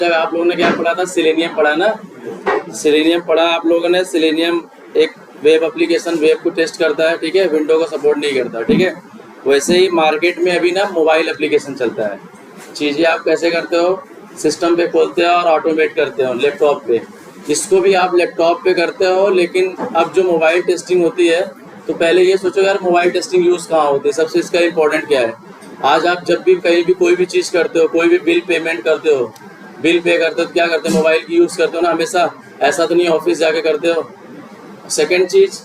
जब आप लोगों ने क्या पढ़ा था, सेलेनियम पढ़ा ना, सेलेनियम पढ़ा आप लोगों ने। सेलेनियम एक वेब एप्लीकेशन, वेब को टेस्ट करता है, ठीक है, विंडो को सपोर्ट नहीं करता, ठीक है। वैसे ही मार्केट में अभी ना मोबाइल एप्लीकेशन चलता है। चीज़ें आप कैसे करते हो, सिस्टम पे खोलते हो और ऑटोमेट करते हो लैपटॉप पे। इसको भी आप लैपटॉप पे करते हो, लेकिन अब जो मोबाइल टेस्टिंग होती है, तो पहले ये सोचो यार मोबाइल टेस्टिंग यूज़ कहाँ होती है, सबसे इसका इंपॉर्टेंट क्या है। आज आप जब भी कहीं भी कोई भी चीज़ करते हो, कोई भी बिल पेमेंट करते हो, बिल पे करते हो तो क्या करते हो, मोबाइल की यूज़ करते हो ना हमेशा। ऐसा तो नहीं ऑफिस जाके करते हो। सेकंड चीज़,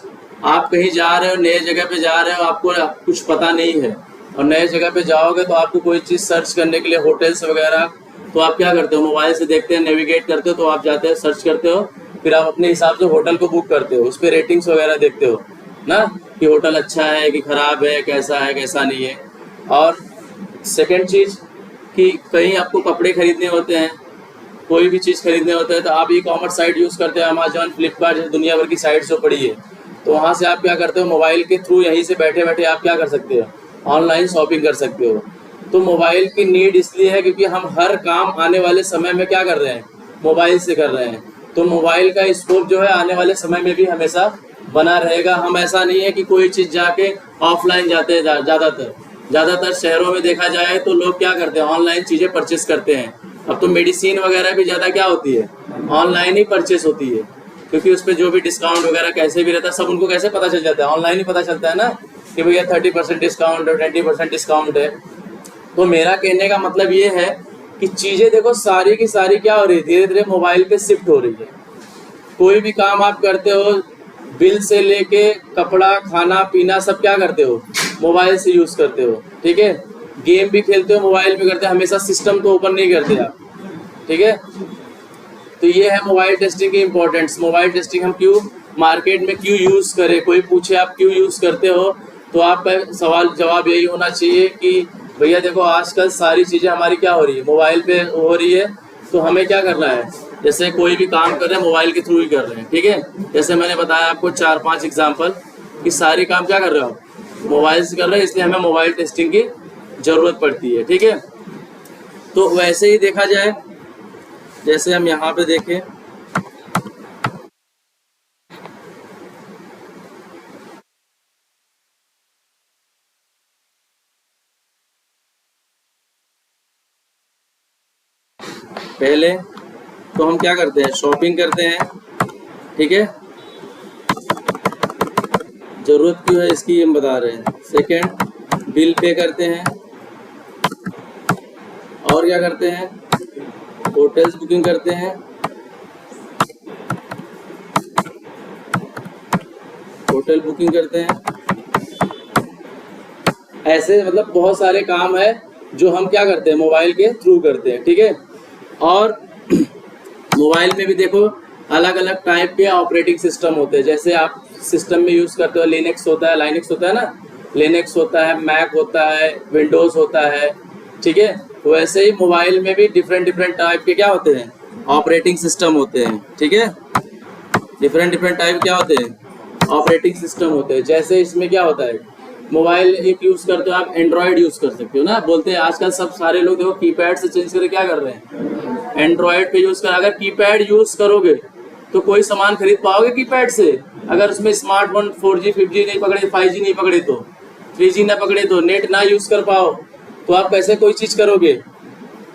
आप कहीं जा रहे हो, नए जगह पे जा रहे हो, आपको कुछ पता नहीं है और नए जगह पे जाओगे तो आपको कोई चीज़ सर्च करने के लिए, होटल्स वगैरह, तो आप क्या करते हो, मोबाइल से देखते हैं, नेविगेट करते हो, तो आप जाते हैं, सर्च करते हो, फिर आप अपने हिसाब से होटल को बुक करते हो, उस पर रेटिंग्स वगैरह देखते हो ना कि होटल अच्छा है कि ख़राब है, कैसा है कैसा नहीं है। और सेकंड चीज़ कि कहीं आपको कपड़े खरीदने होते हैं, कोई भी चीज़ खरीदने होता है, तो आप ई कॉमर्स साइट यूज़ करते हैं, अमेजॉन, फ्लिपकार्ट, जैसे दुनिया भर की साइट्स जो पड़ी है, तो वहाँ से आप क्या करते हो, मोबाइल के थ्रू यहीं से बैठे बैठे आप क्या कर सकते हो, ऑनलाइन शॉपिंग कर सकते हो। तो मोबाइल की नीड इसलिए है क्योंकि हम हर काम आने वाले समय में क्या कर रहे हैं, मोबाइल से कर रहे हैं। तो मोबाइल का स्कोप जो है आने वाले समय में भी हमेशा बना रहेगा। हम ऐसा नहीं है कि कोई चीज़ जाके ऑफलाइन जाते हैं, ज़्यादातर शहरों में देखा जाए तो लोग क्या करते हैं, ऑनलाइन चीज़ें परचेस करते हैं। अब तो मेडिसिन वगैरह भी ज़्यादा क्या होती है, ऑनलाइन ही परचेस होती है, क्योंकि उस पर जो भी डिस्काउंट वगैरह कैसे भी रहता है, सब उनको कैसे पता चल जाता है, ऑनलाइन ही पता चलता है ना कि भैया 30% डिस्काउंट है, 20% डिस्काउंट है। तो मेरा कहने का मतलब ये है कि चीज़ें देखो सारी की सारी क्या हो रही है, धीरे धीरे मोबाइल पे शिफ्ट हो रही है। कोई भी काम आप करते हो, बिल से लेके कपड़ा, खाना पीना, सब क्या करते हो, मोबाइल से यूज़ करते हो, ठीक है। गेम भी खेलते हो मोबाइल पे करते हो, हमेशा सिस्टम तो ओपन नहीं करते आप, ठीक है। तो ये है मोबाइल टेस्टिंग की इम्पोर्टेंस। मोबाइल टेस्टिंग हम क्यों मार्केट में क्यों यूज़ करें, कोई पूछे आप क्यों यूज़ करते हो, तो आपका सवाल जवाब यही होना चाहिए कि भैया देखो आजकल सारी चीज़ें हमारी क्या हो रही है, मोबाइल पे हो रही है, तो हमें क्या करना है, जैसे कोई भी काम कर रहे हैं मोबाइल के थ्रू ही कर रहे हैं, ठीक है। जैसे मैंने बताया आपको 4-5 एग्जाम्पल कि सारे काम क्या कर रहे हो, मोबाइल से कर रहे हैं, इसलिए हमें मोबाइल टेस्टिंग की ज़रूरत पड़ती है, ठीक है। तो वैसे ही देखा जाए, जैसे हम यहाँ पे देखें, पहले तो हम क्या करते हैं, शॉपिंग करते हैं, ठीक है, ज़रूरत क्यों है इसकी हम बता रहे हैं। सेकंड, बिल पे करते हैं, और क्या करते हैं, होटल्स बुकिंग करते हैं, होटल बुकिंग करते हैं। ऐसे मतलब बहुत सारे काम है जो हम क्या करते हैं, मोबाइल के थ्रू करते हैं, ठीक है। और मोबाइल में भी देखो अलग अलग टाइप के ऑपरेटिंग सिस्टम होते हैं। जैसे आप सिस्टम में यूज़ करते हो, लिनक्स होता है, लाइनक्स होता है ना, लिनक्स होता है, मैक होता है, विंडोज़ होता है, ठीक है। वैसे ही मोबाइल में भी डिफरेंट डिफरेंट टाइप के क्या होते हैं, ऑपरेटिंग सिस्टम होते हैं, ठीक है। डिफरेंट डिफरेंट टाइप क्या होते हैं, ऑपरेटिंग सिस्टम होते हैं। जैसे इसमें क्या होता है, मोबाइल एक यूज़ करते हो आप, एंड्रॉयड यूज़ कर सकते हो ना, बोलते हैं आजकल सब सारे लोग देखो कीपैड से चेंज करके क्या कर रहे हैं, एंड्रॉयड पे यूज़ कर। अगर कीपैड यूज़ करोगे तो कोई सामान खरीद पाओगे कीपैड से, अगर उसमें स्मार्टफोन 4G 5G नहीं पकड़े, 5G नहीं पकड़े, तो 3G ना पकड़े, तो नेट ना यूज़ कर पाओ, तो आप कैसे कोई चीज़ करोगे।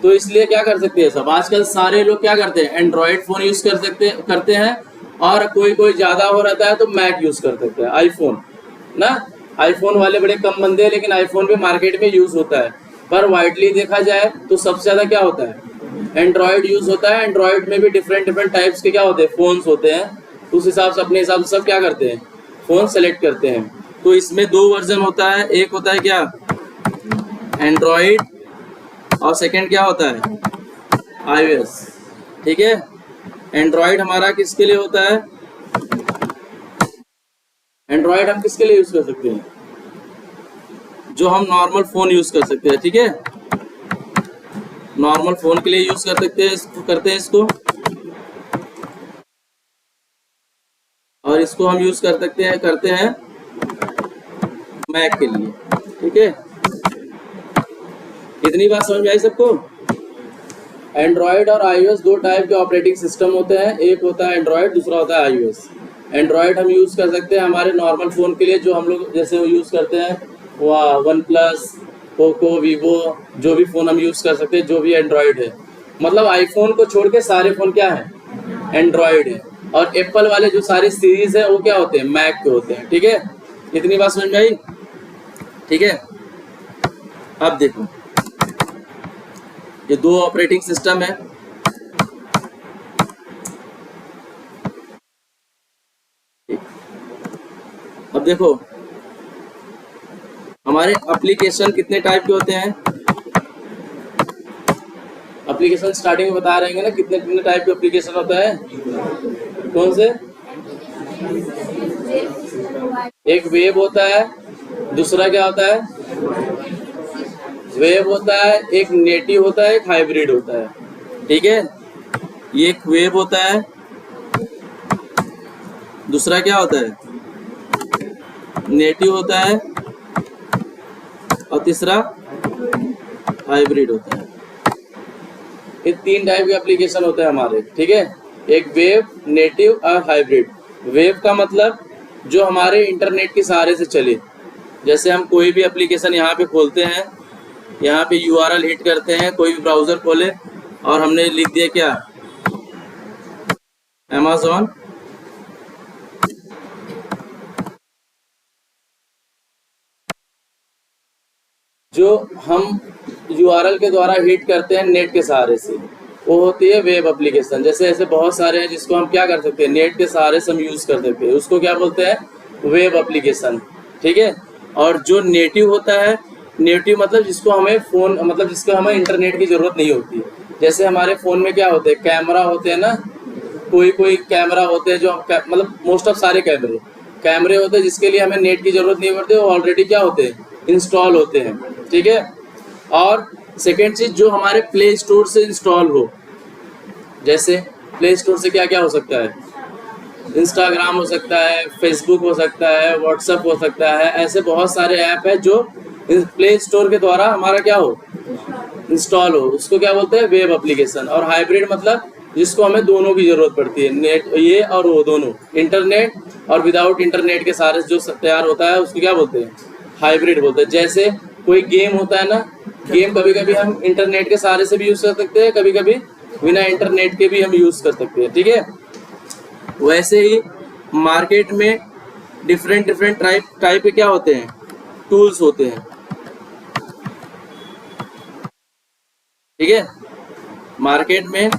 तो इसलिए क्या कर सकते हैं सब, आजकल सारे लोग क्या करते हैं, एंड्रॉयड फ़ोन यूज़ करते हैं, और कोई कोई ज़्यादा हो रहता है तो मैक यूज़ कर सकते हैं, आईफोन ना। आईफोन वाले बड़े कम बंदे हैं, लेकिन आईफोन भी मार्केट में यूज़ होता है। पर वाइडली देखा जाए तो सबसे ज़्यादा क्या होता है, एंड्रॉयड यूज़ होता है। एंड्रॉयड में भी डिफरेंट डिफरेंट टाइप्स के क्या होते हैं, फ़ोन्स होते हैं। उस हिसाब से अपने हिसाब से सब क्या करते हैं, फ़ोन सेलेक्ट करते हैं। तो इसमें 2 वर्जन होता है, एक होता है क्या, एंड्रॉयड, और सेकंड क्या होता है, iOS, ठीक है। एंड्रॉयड हमारा किसके लिए होता है, एंड्रॉयड हम किसके लिए यूज़ कर सकते हैं, जो हम नॉर्मल फ़ोन यूज़ कर सकते हैं, ठीक है, नॉर्मल फ़ोन के लिए यूज़ कर सकते हैं, इसको करते हैं इसको, और इसको हम यूज़ कर सकते हैं, करते हैं मैक के लिए, ठीक है। इतनी बात समझ में आई सबको। एंड्रॉयड और आईओएस दो टाइप के ऑपरेटिंग सिस्टम होते हैं, एक होता है एंड्रॉयड, दूसरा होता है आईओएस। एंड्रॉयड हम यूज़ कर सकते हैं हमारे नॉर्मल फ़ोन के लिए, जो हम लोग जैसे वो यूज़ करते हैं वह वन प्लस, पोको, वीवो, जो भी फ़ोन हम यूज़ कर सकते हैं, जो भी एंड्रॉयड है। मतलब आईफोन को छोड़ के सारे फ़ोन क्या हैं, एंड्रॉयड है। और एप्पल वाले जो सारे सीरीज़ हैं वो क्या होते हैं, मैक के होते हैं। ठीक है, इतनी बात समझ में आई? ठीक है, अब देखो ये दो ऑपरेटिंग सिस्टम है। अब देखो हमारे एप्लीकेशन कितने टाइप के होते हैं। एप्लीकेशन स्टार्टिंग में बता रहेंगे ना, कितने कितने टाइप के एप्लीकेशन होता है। कौन से? एक वेब होता है, दूसरा क्या होता है, वेब होता है, एक नेटिव होता है, एक हाइब्रिड होता है। ठीक है, ये एक वेब होता है, दूसरा क्या होता है, नेटिव होता है, और तीसरा हाइब्रिड होता है। ये तीन टाइप के एप्लीकेशन होते हैं हमारे। ठीक है, एक वेब, नेटिव और हाइब्रिड। वेब का मतलब जो हमारे इंटरनेट के सहारे से चले। जैसे हम कोई भी एप्लीकेशन यहाँ पे खोलते हैं, यहाँ पे यूआरएल हिट करते हैं, कोई भी ब्राउज़र खोले और हमने लिख दिया क्या, अमेज़न, जो हम यूआरएल के द्वारा हिट करते हैं नेट के सहारे से, वो होती है वेब एप्लीकेशन। जैसे ऐसे बहुत सारे हैं जिसको हम क्या कर सकते हैं, नेट के सहारे से हम यूज़ कर सकते हैं, उसको क्या बोलते हैं, वेब एप्लीकेशन। ठीक है, और जो नेटिव होता है, नेटिव मतलब जिसको हमें फ़ोन, मतलब जिसको हमें इंटरनेट की ज़रूरत नहीं होती। जैसे हमारे फ़ोन में क्या होते हैं, कैमरा होते हैं ना, कोई कोई कैमरा होते हैं जो मतलब मोस्ट ऑफ सारे कैमरे होते हैं जिसके लिए हमें नेट की ज़रूरत नहीं पड़ती, वो ऑलरेडी क्या होते हैं, इंस्टॉल होते हैं। ठीक है, और सेकेंड चीज़ जो हमारे प्ले स्टोर से इंस्टॉल हो। जैसे प्ले स्टोर से क्या क्या हो सकता है, इंस्टाग्राम हो सकता है, फेसबुक हो सकता है, व्हाट्सएप हो सकता है, ऐसे बहुत सारे ऐप है जो प्ले स्टोर के द्वारा हमारा क्या हो, इंस्टॉल हो, उसको क्या बोलते हैं, वेब एप्लीकेशन। और हाइब्रिड मतलब जिसको हमें दोनों की ज़रूरत पड़ती है, नेट ये और वो दोनों, इंटरनेट और विदाउट इंटरनेट के सारे जो तैयार होता है उसको क्या बोलते हैं, हाइब्रिड बोलते हैं। जैसे कोई गेम होता है ना, गेम कभी कभी हम इंटरनेट के सहारे से भी यूज़ कर सकते हैं, कभी कभी बिना इंटरनेट के भी हम यूज़ कर सकते हैं। ठीक है, वैसे ही मार्केट में डिफरेंट डिफरेंट टाइप के क्या होते हैं, टूल्स होते हैं। ठीक है, मार्केट में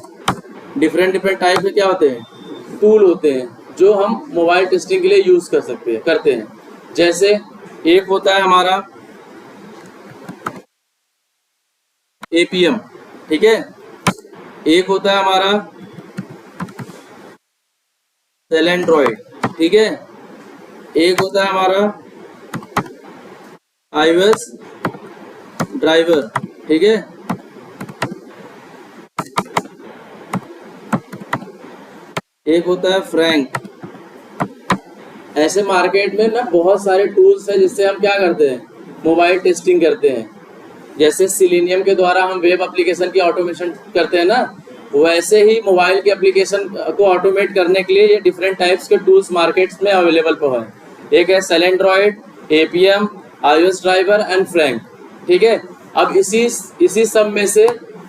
डिफरेंट डिफरेंट टाइप के क्या होते हैं, टूल होते हैं, जो हम मोबाइल टेस्टिंग के लिए यूज़ कर सकते हैं, करते हैं। जैसे एक होता है हमारा एपीएम। ठीक है, एक होता है हमारा सेलेंड्रॉइड। ठीक है, एक होता है हमारा आईओएस ड्राइवर। ठीक है, एक होता है फ्रैंक। ऐसे मार्केट में ना बहुत सारे टूल्स हैं जिससे हम क्या करते हैं, मोबाइल टेस्टिंग करते हैं। जैसे सिलेनियम के द्वारा हम वेब एप्लीकेशन की ऑटोमेशन करते हैं ना, वैसे ही मोबाइल की एप्लीकेशन को ऑटोमेट करने के लिए ये डिफरेंट टाइप्स के टूल्स मार्केट्स में अवेलेबल पर हैं। एक है Selendroid, Appium, iOS driver and Frank. ठीक है, अब इसी सब में से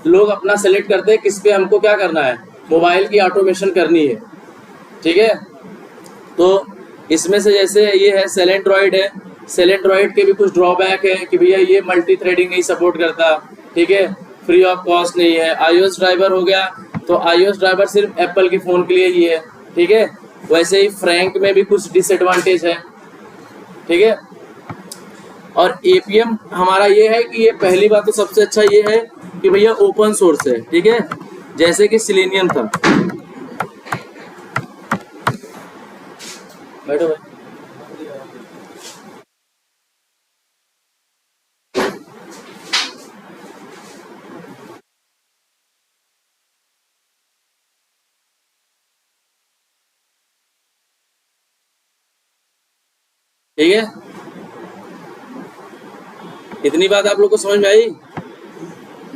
लोग अपना सेलेक्ट करते हैं किस पे हमको क्या करना है, मोबाइल की ऑटोमेशन करनी है। ठीक है, तो इसमें से जैसे ये है सेलेंड्रॉइड है, सेलेंड्रॉइड के भी कुछ ड्रॉबैक है कि भैया ये मल्टी थ्रेडिंग नहीं सपोर्ट करता। ठीक है, फ्री ऑफ कॉस्ट नहीं है। आईओएस ड्राइवर हो गया, तो आईओएस ड्राइवर सिर्फ एप्पल के फ़ोन के लिए ही है। ठीक है, वैसे ही फ्रैंक में भी कुछ डिसएडवांटेज है। ठीक है, और एपीएम हमारा ये है कि ये पहली बात तो सबसे अच्छा ये है कि भैया ओपन सोर्स है। ठीक है, जैसे कि सिलेनियम था। बैठो भाई। ठीक है, इतनी बात आप लोग को समझ में आई?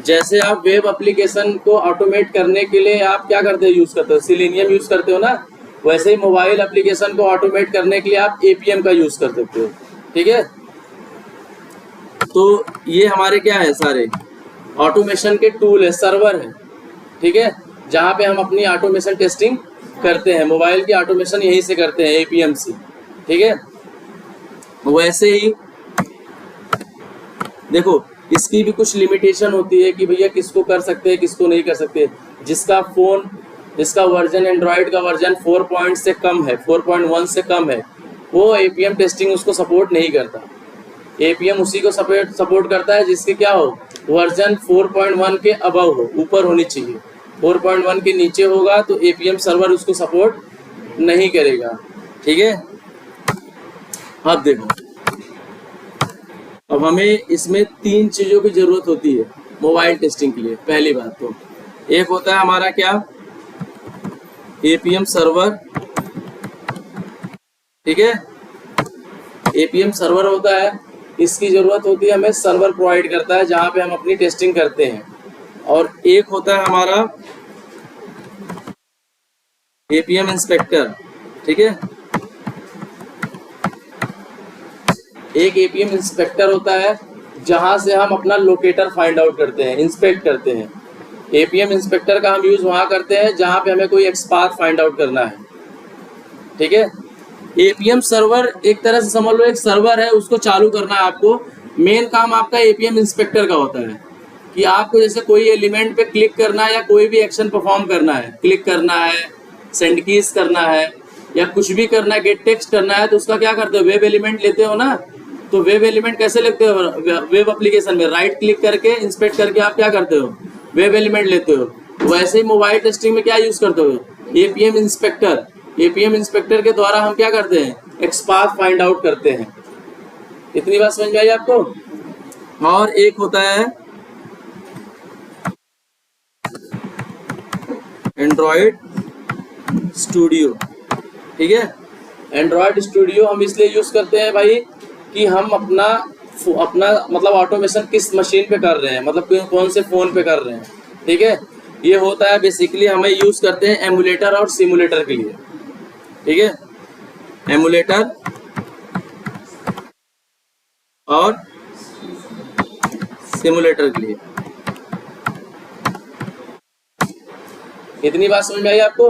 जैसे आप वेब एप्लीकेशन को ऑटोमेट करने के लिए आप क्या करते हो, यूज करते हो, सिलेनियम यूज करते हो ना, वैसे ही मोबाइल एप्लीकेशन को ऑटोमेट करने के लिए आप एपीएम का यूज कर सकते हो। ठीक है, तो ये हमारे क्या है, सारे ऑटोमेशन के टूल है, सर्वर है। ठीक है, जहाँ पे हम अपनी ऑटोमेशन टेस्टिंग करते हैं, मोबाइल की ऑटोमेशन यहीं से करते हैं, एपीएम से। ठीक है, वैसे ही देखो इसकी भी कुछ लिमिटेशन होती है कि भैया किसको कर सकते हैं किसको नहीं कर सकते। जिसका वर्जन एंड्रॉयड का वर्जन 4 से कम है, 4.1 से कम है, वो एपीएम टेस्टिंग उसको सपोर्ट नहीं करता। एपीएम उसी को सपोर्ट करता है जिसके क्या हो, वर्जन 4.1 के अबव हो, ऊपर होनी चाहिए। 4.1 के नीचे होगा तो एपीएम सर्वर उसको सपोर्ट नहीं करेगा। ठीक है, अब देखो, अब हमें इसमें 3 चीज़ों की ज़रूरत होती है मोबाइल टेस्टिंग के लिए। पहली बात तो एक होता है हमारा क्या, एपीएम सर्वर। ठीक है, एपीएम सर्वर होता है, इसकी ज़रूरत होती है हमें, सर्वर प्रोवाइड करता है जहाँ पे हम अपनी टेस्टिंग करते हैं। और एक होता है हमारा एपीएम इंस्पेक्टर। ठीक है, एक एपीएम इंस्पेक्टर होता है जहां से हम अपना लोकेटर फाइंड आउट करते हैं, इंस्पेक्ट करते हैं। एपीएम इंस्पेक्टर का हम यूज वहां करते हैं जहां पे हमें कोई एक्सपाथ फाइंड आउट करना है। ठीक है, एपीएम सर्वर एक तरह से समझ लो एक सर्वर है, उसको चालू करना है आपको। मेन काम आपका एपीएम इंस्पेक्टर का होता है कि आपको जैसे कोई एलिमेंट पे क्लिक करना है या कोई भी एक्शन परफॉर्म करना है, क्लिक करना है, सेंड कीज करना है या कुछ भी करना है, गेट टेक्स्ट करना है, तो उसका क्या करते हो, वेब एलिमेंट लेते हो ना। तो वेब एलिमेंट कैसे लेते हो, वेब एप्लीकेशन में राइट क्लिक करके इंस्पेक्ट करके आप क्या करते हो, वेब एलिमेंट लेते हो। वैसे ही मोबाइल टेस्टिंग में क्या यूज करते हो, एपीएम इंस्पेक्टर। एपीएम इंस्पेक्टर के द्वारा हम क्या करते हैं, एक्सपाथ फाइंड आउट करते हैं। इतनी बात समझ में आई आपको। और एक होता है एंड्रॉयड स्टूडियो। ठीक है, एंड्रॉयड स्टूडियो हम इसलिए यूज करते हैं भाई कि हम अपना मतलब ऑटोमेशन किस मशीन पे कर रहे हैं, मतलब कौन से फ़ोन पे कर रहे हैं। ठीक है, ये होता है बेसिकली हमें यूज़ करते हैं एमुलेटर और सिमुलेटर के लिए। ठीक है, एमुलेटर और सिमुलेटर के लिए। इतनी बात समझ में आई आपको।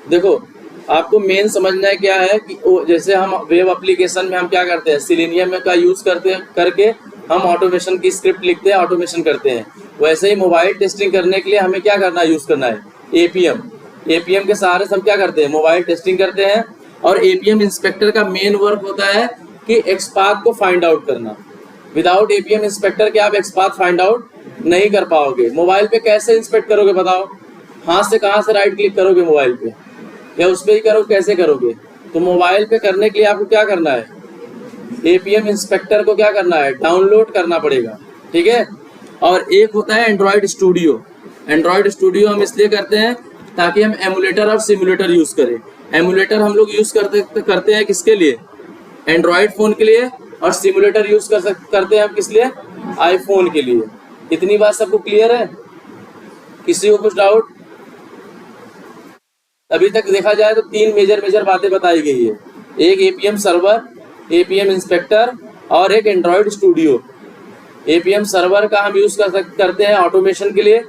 देखो आपको मेन समझना है क्या है कि जैसे हम वेब एप्लीकेशन में हम क्या करते हैं, सिलेनियम का यूज़ करके हम ऑटोमेशन की स्क्रिप्ट लिखते हैं, ऑटोमेशन करते हैं। वैसे ही मोबाइल टेस्टिंग करने के लिए हमें क्या करना है, यूज़ करना है एपीएम। एपीएम के सहारे से हम क्या करते हैं, मोबाइल टेस्टिंग करते हैं। और एपीएम इंस्पेक्टर का मेन वर्क होता है कि एक्सपाथ को फाइंड आउट करना। विदाउट एपीएम इंस्पेक्टर के आप एक्सपाथ फाइंड आउट नहीं कर पाओगे। मोबाइल पे कैसे इंस्पेक्ट करोगे बताओ, हाथ से कहाँ से राइट क्लिक करोगे मोबाइल पे, या उस पर ही करो, कैसे करोगे। तो मोबाइल पे करने के लिए आपको क्या करना है, एपीएम इंस्पेक्टर को क्या करना है, डाउनलोड करना पड़ेगा। ठीक है, और एक होता है एंड्रॉयड स्टूडियो। एंड्रॉयड स्टूडियो हम इसलिए करते हैं ताकि हम एमुलेटर और सिमुलेटर यूज़ करें। एमुलेटर हम लोग यूज़ करते हैं किसके लिए, एंड्रॉयड फ़ोन के लिए, और सिमुलेटर यूज़ करते हैं हम किस लिए, आईफोन के लिए। इतनी बात सबको क्लियर है, किसी को कुछ डाउट। अभी तक देखा जाए तो 3 मेजर बातें बताई गई है, एक एपीएम सर्वर, एपीएम इंस्पेक्टर और एक एंड्रॉयड स्टूडियो। एपीएम सर्वर का हम यूज़ करते हैं ऑटोमेशन के लिए,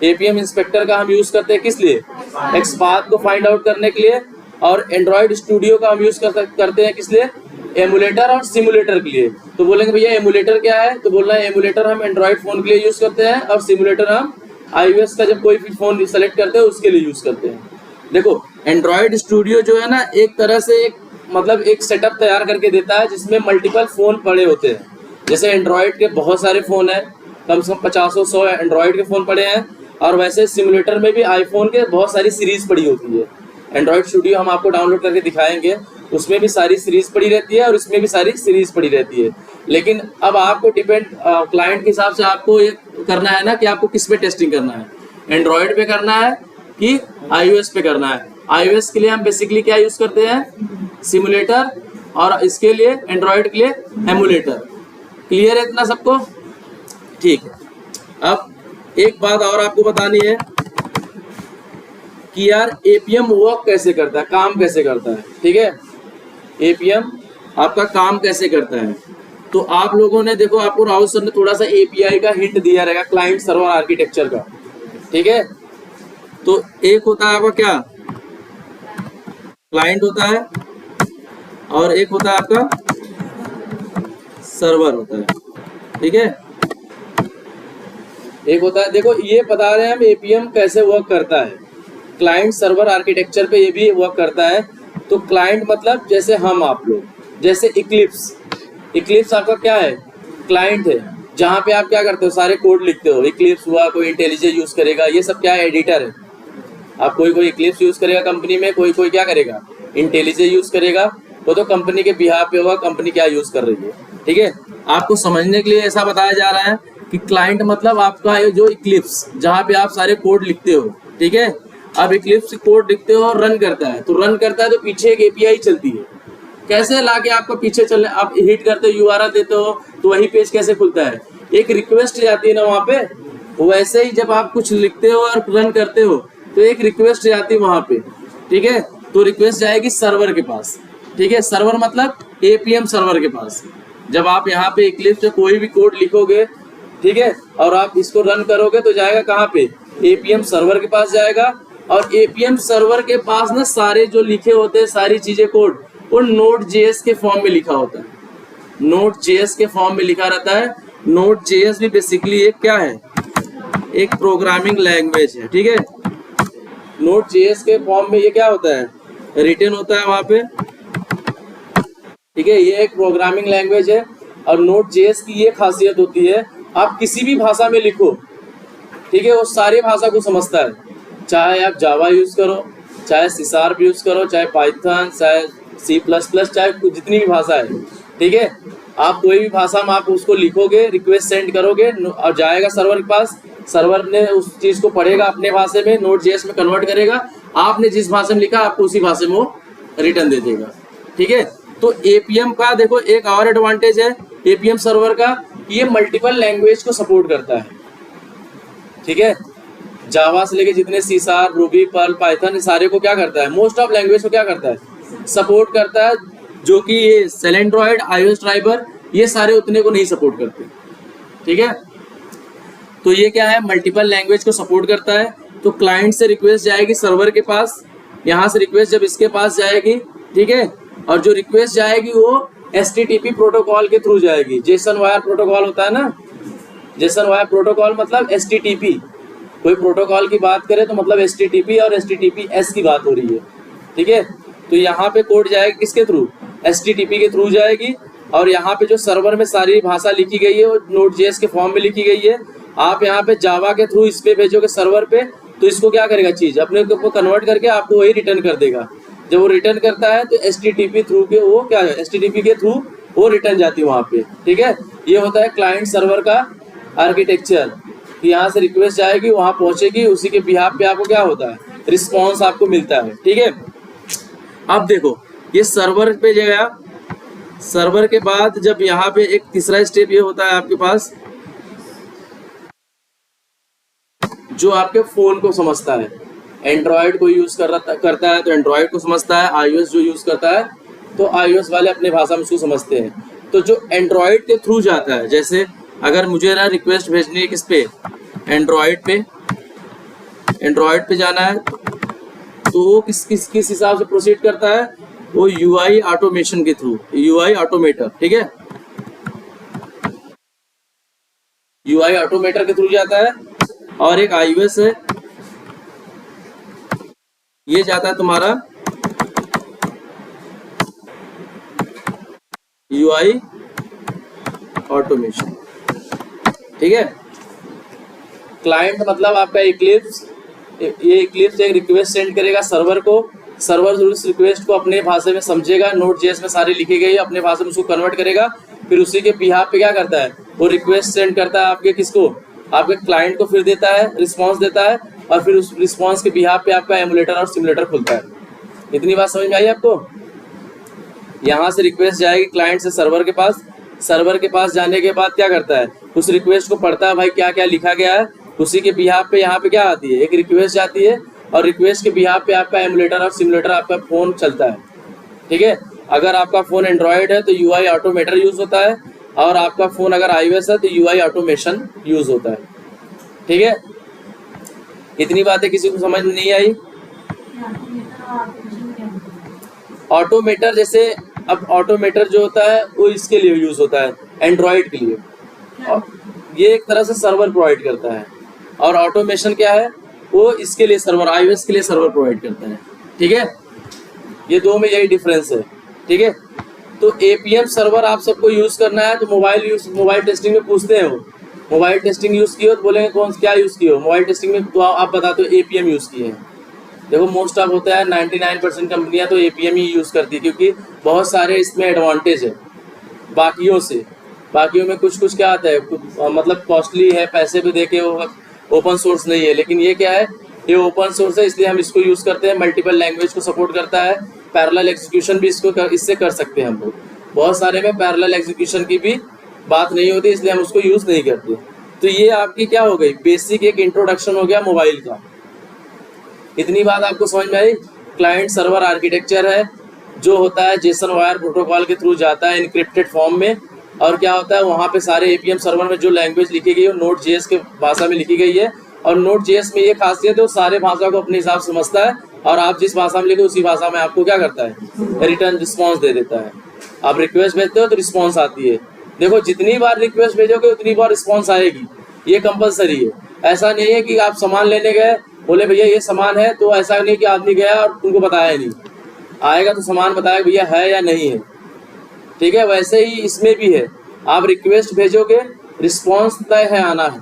एपीएम इंस्पेक्टर का हम यूज़ करते हैं किस लिए, एक्सपाथ को फाइंड आउट करने के लिए, और एंड्रॉयड स्टूडियो का हम यूज़ करते हैं किस लिए, एमुलेटर और सिमुलेटर के लिए। तो बोलेंगे भैया एमुलेटर क्या है, तो बोलना है एमुलेटर हम एंड्रॉयड फ़ोन के लिए यूज़ करते हैं और सिमुलेटर हम iOS का जब कोई भी फ़ोन सेलेक्ट करते हैं उसके लिए यूज़ करते हैं। देखो एंड्रॉयड स्टूडियो जो है ना, एक तरह से एक सेटअप तैयार करके देता है जिसमें मल्टीपल फ़ोन पड़े होते हैं। जैसे एंड्रॉयड के बहुत सारे फ़ोन हैं, कम से कम 50-100 एंड्रॉयड के फ़ोन पड़े हैं, और वैसे सिमुलेटर में भी आईफोन के बहुत सारी सीरीज़ पड़ी होती है। एंड्रॉयड स्टूडियो हम आपको डाउनलोड करके दिखाएंगे, उसमें भी सारी सीरीज़ पड़ी रहती है और इसमें भी सारी सीरीज़ पड़ी रहती है। लेकिन अब आपको डिपेंड क्लाइंट के हिसाब से आपको ये करना है ना कि आपको किस पे टेस्टिंग करना है, एंड्रॉयड पे करना है कि iOS पे करना है। iOS के लिए हम बेसिकली क्या यूज़ करते हैं, सिमुलेटर, और इसके लिए एंड्रॉयड के लिए एमुलेटर। क्लियर है इतना सबको, ठीक है। अब एक बात और आपको बतानी है कि यार एपीएम वर्क कैसे करता है, काम कैसे करता है, ठीक है। एपीएम आपका काम कैसे करता है, तो आप लोगों ने देखो, आपको राहुल सर ने थोड़ा सा एपीआई का हिंट दिया रहेगा, क्लाइंट सर्वर आर्किटेक्चर का, ठीक है। तो एक होता है आपका क्या, क्लाइंट होता है, और एक होता है आपका सर्वर होता है, ठीक है। एक होता है, देखो ये बता रहे हैं हम एपीएम कैसे वर्क करता है, क्लाइंट सर्वर आर्किटेक्चर पे ये भी वर्क करता है। तो क्लाइंट मतलब जैसे हम आप लोग, जैसे इक्लिप्स आपका क्या है, क्लाइंट है, जहाँ पे आप क्या करते हो, सारे कोड लिखते हो। इक्लिप्स हुआ, कोई इंटेलिजे यूज करेगा, ये सब क्या है, एडिटर है। आप कोई इक्लिप्स यूज करेगा कंपनी में, कोई क्या करेगा, इंटेलिजे यूज करेगा। वो तो कंपनी के बिहाफ पे होगा, कंपनी क्या यूज कर रही है, ठीक है। आपको समझने के लिए ऐसा बताया जा रहा है कि क्लाइंट मतलब आपका जो इक्लिप्स, जहाँ पे आप सारे कोड लिखते हो, ठीक है। अब इक्लिप्स कोड लिखते हो और रन करता है, तो रन करता है तो पीछे एक एपीआई चलती है। कैसे लाके आपको पीछे चलने, आप हिट करते हो, यूआरएल देते हो, तो वही पेज कैसे खुलता है, एक रिक्वेस्ट जाती है ना वहाँ पे। वैसे ही जब आप कुछ लिखते हो और रन करते हो तो एक रिक्वेस्ट जाती है वहाँ पे, ठीक है। तो रिक्वेस्ट जाएगी सर्वर के पास, ठीक है। सर्वर मतलब एपीएम सर्वर के पास। जब आप यहाँ पे इक्लिप्स से कोई भी कोड लिखोगे, ठीक है, और आप इसको रन करोगे तो जाएगा कहाँ पे, एपीएम सर्वर के पास जाएगा। और एपीएम सर्वर के पास ना सारे जो लिखे होते हैं, सारी चीजें कोड, वो नोड जेएस के फॉर्म में लिखा होता है, नोड जेएस के फॉर्म में लिखा रहता है। नोड जेएस भी बेसिकली एक क्या है, एक प्रोग्रामिंग लैंग्वेज है, ठीक है। नोड जेएस के फॉर्म में ये क्या होता है, रिटन होता है वहां पे, ठीक है। ये एक प्रोग्रामिंग लैंग्वेज है। और नोड जेएस की ये खासियत होती है, आप किसी भी भाषा में लिखो, ठीक है, वो सारी भाषा को समझता है। चाहे आप जावा यूज करो, चाहे सी शार्प यूज करो, चाहे पाइथन, चाहे सी प्लस प्लस, चाहे जितनी भी भाषा है, ठीक है। आप कोई भी भाषा में आप उसको लिखोगे, रिक्वेस्ट सेंड करोगे और जाएगा सर्वर के पास। सर्वर ने उस चीज को पढ़ेगा, अपने भाषा में नोड जेएस में कन्वर्ट करेगा, आपने जिस भाषा में लिखा आपको उसी भाषा में वो रिटर्न दे देगा, ठीक है। तो एपीएम का देखो एक और एडवांटेज है एपीएम सर्वर का, ये मल्टीपल लैंग्वेज को सपोर्ट करता है, ठीक है। जावा से लेके जितने C sharp, Ruby, Perl, Python, सारे को क्या करता है, मोस्ट ऑफ लैंग्वेज को क्या करता है, सपोर्ट करता है। जो कि ये सेलेंड्रॉइड, आईओएस ड्राइवर, ये सारे उतने को नहीं सपोर्ट करते, ठीक है। तो ये क्या है, मल्टीपल लैंग्वेज को सपोर्ट करता है। तो क्लाइंट से रिक्वेस्ट जाएगी सर्वर के पास, यहाँ से रिक्वेस्ट जब इसके पास जाएगी, ठीक है, और जो रिक्वेस्ट जाएगी वो एचटीटीपी प्रोटोकॉल के थ्रू जाएगी। जेसन वायर प्रोटोकॉल होता है ना, जेसन वायर प्रोटोकॉल मतलब एचटीटीपी। कोई प्रोटोकॉल की बात करें तो मतलब एचटीटीपी और एचटीटीपीएस की बात हो रही है, ठीक है। तो यहाँ पे कोड जाएगी किसके थ्रू, एचटीटीपी के थ्रू जाएगी। और यहाँ पे जो सर्वर में सारी भाषा लिखी गई है वो नोड जेएस के फॉर्म में लिखी गई है। आप यहाँ पे जावा के थ्रू इस पे भेजोगे सर्वर पे, तो इसको क्या करेगा, चीज अपने को कन्वर्ट करके आपको वही रिटर्न कर देगा। जब वो रिटर्न करता है तो एचटीटीपी थ्रू के वो क्या है, एचटीटीपी के थ्रू वो रिटर्न जाती है वहाँ पे, ठीक है। ये होता है क्लाइंट सर्वर का आर्किटेक्चर। यहाँ से रिक्वेस्ट जाएगी, वहाँ पहुंचेगी, उसी के बिहाफ पे आपको क्या होता है, रिस्पॉन्स आपको मिलता है, ठीक है। अब देखो ये सर्वर पे गया, सर्वर के बाद जब यहाँ पे एक तीसरा स्टेप ये होता है आपके पास, जो आपके फोन को समझता है। एंड्रॉयड को यूज करता है तो एंड्रॉयड को समझता है, आईओएस जो यूज करता है तो आईओएस वाले अपने भाषा में उसको समझते हैं। तो जो एंड्रॉयड के थ्रू जाता है, जैसे अगर मुझे ना रिक्वेस्ट भेजनी है किस पे, एंड्रॉयड पे जाना है, तो वो किस हिसाब से प्रोसीड करता है, वो यूआई ऑटोमेशन के थ्रू, यूआई ऑटोमेटर, ठीक है, यूआई ऑटोमेटर के थ्रू जाता है। और एक आईओएस है, ये जाता है तुम्हारा यूआई ऑटोमेशन, ठीक है। क्लाइंट मतलब आपका इक्लिप्स, ये इक्लिप्स एक रिक्वेस्ट सेंड करेगा सर्वर को, सर्वर उस रिक्वेस्ट को अपने भाषा में समझेगा, नोड जेएस में सारी लिखी गई है, अपने भाषा में उसको कन्वर्ट करेगा, फिर उसी के बिहाफ पे क्या करता है, वो रिक्वेस्ट सेंड करता है आपके किसको, आपके क्लाइंट को, फिर देता है, रिस्पॉन्स देता है, और फिर उस रिस्पॉन्स के बिहाफ पे आपका एमुलेटर और सिमुलेटर खुलता है। इतनी बात समझ में आई आपको। यहाँ से रिक्वेस्ट जाएगी क्लाइंट से सर्वर के पास, सर्वर के पास जाने के बाद क्या करता है, उस रिक्वेस्ट को पढ़ता है, भाई क्या क्या लिखा गया है, उसी के बिहाफ पे यहाँ पे क्या आती है, एक रिक्वेस्ट जाती है और रिक्वेस्ट के बिहाफ पे आपका एमुलेटर और सिमुलेटर आपका फ़ोन चलता है, ठीक है। अगर आपका फ़ोन एंड्रॉयड है तो यूआई ऑटोमेटर यूज़ होता है, और आपका फ़ोन अगर iOS है तो यूआई ऑटोमेशन यूज़ होता है, ठीक है। इतनी बातें किसी को समझ में नहीं आई? ऑटोमेटर जैसे, अब ऑटोमेटर जो होता है वो इसके लिए यूज़ होता है, एंड्रॉयड के लिए। और ये एक तरह से सर्वर प्रोवाइड करता है, और ऑटोमेशन क्या है, वो इसके लिए सर्वर, iOS के लिए सर्वर प्रोवाइड करता है, ठीक है। ये दो में यही डिफरेंस है, ठीक है। तो एपीएम सर्वर आप सबको यूज़ करना है, तो मोबाइल टेस्टिंग में पूछते हैं वो, मोबाइल टेस्टिंग यूज़ किए हो तो बोलेंगे कौन क्या यूज़ किए हो मोबाइल टेस्टिंग में, तो आप बताते हो एपीएम यूज़ किए हैं। देखो मोस्ट ऑफ होता है 99% कंपनियां तो एपीएम ही यूज़ करती है, क्योंकि बहुत सारे इसमें एडवांटेज है बाकियों से। बाकियों में कुछ कुछ क्या आता है, मतलब कॉस्टली है, पैसे भी देके वो ओपन सोर्स नहीं है, लेकिन ये क्या है, ये ओपन सोर्स है, इसलिए हम इसको यूज़ करते हैं। मल्टीपल लैंग्वेज को सपोर्ट करता है, पैरेलल एग्जीक्यूशन भी इससे कर सकते हैं हम लोग। बहुत सारे में पैरेलल एग्जीक्यूशन की भी बात नहीं होती, इसलिए हम उसको यूज़ नहीं करते। तो ये आपकी क्या हो गई, बेसिक एक इंट्रोडक्शन हो गया मोबाइल का। इतनी बात आपको समझ में आई? क्लाइंट सर्वर आर्किटेक्चर है, जो होता है जेसन वायर प्रोटोकॉल के थ्रू जाता है इनक्रिप्टेड फॉर्म में, और क्या होता है वहाँ पे सारे एपीएम सर्वर में जो लैंग्वेज लिखी गई है नोड जेएस के भाषा में लिखी गई है, और नोड जेएस में ये खासियत है वो सारे भाषा को अपने हिसाब से समझता है, और आप जिस भाषा में लिखे उसी भाषा में आपको क्या करता है, रिटर्न रिस्पॉन्स दे देता है। आप रिक्वेस्ट भेजते हो तो रिस्पॉन्स आती है। देखो जितनी बार रिक्वेस्ट भेजोगे उतनी बार रिस्पॉन्स आएगी, ये कंपलसरी है। ऐसा नहीं है कि आप सामान लेने गए, बोले भैया ये सामान है, तो ऐसा नहीं कि आदमी गया और तुमको बताया नहीं, आएगा तो सामान बताएगा भैया है या नहीं है, ठीक है। वैसे ही इसमें भी है, आप रिक्वेस्ट भेजोगे, रिस्पॉन्स तय है आना है।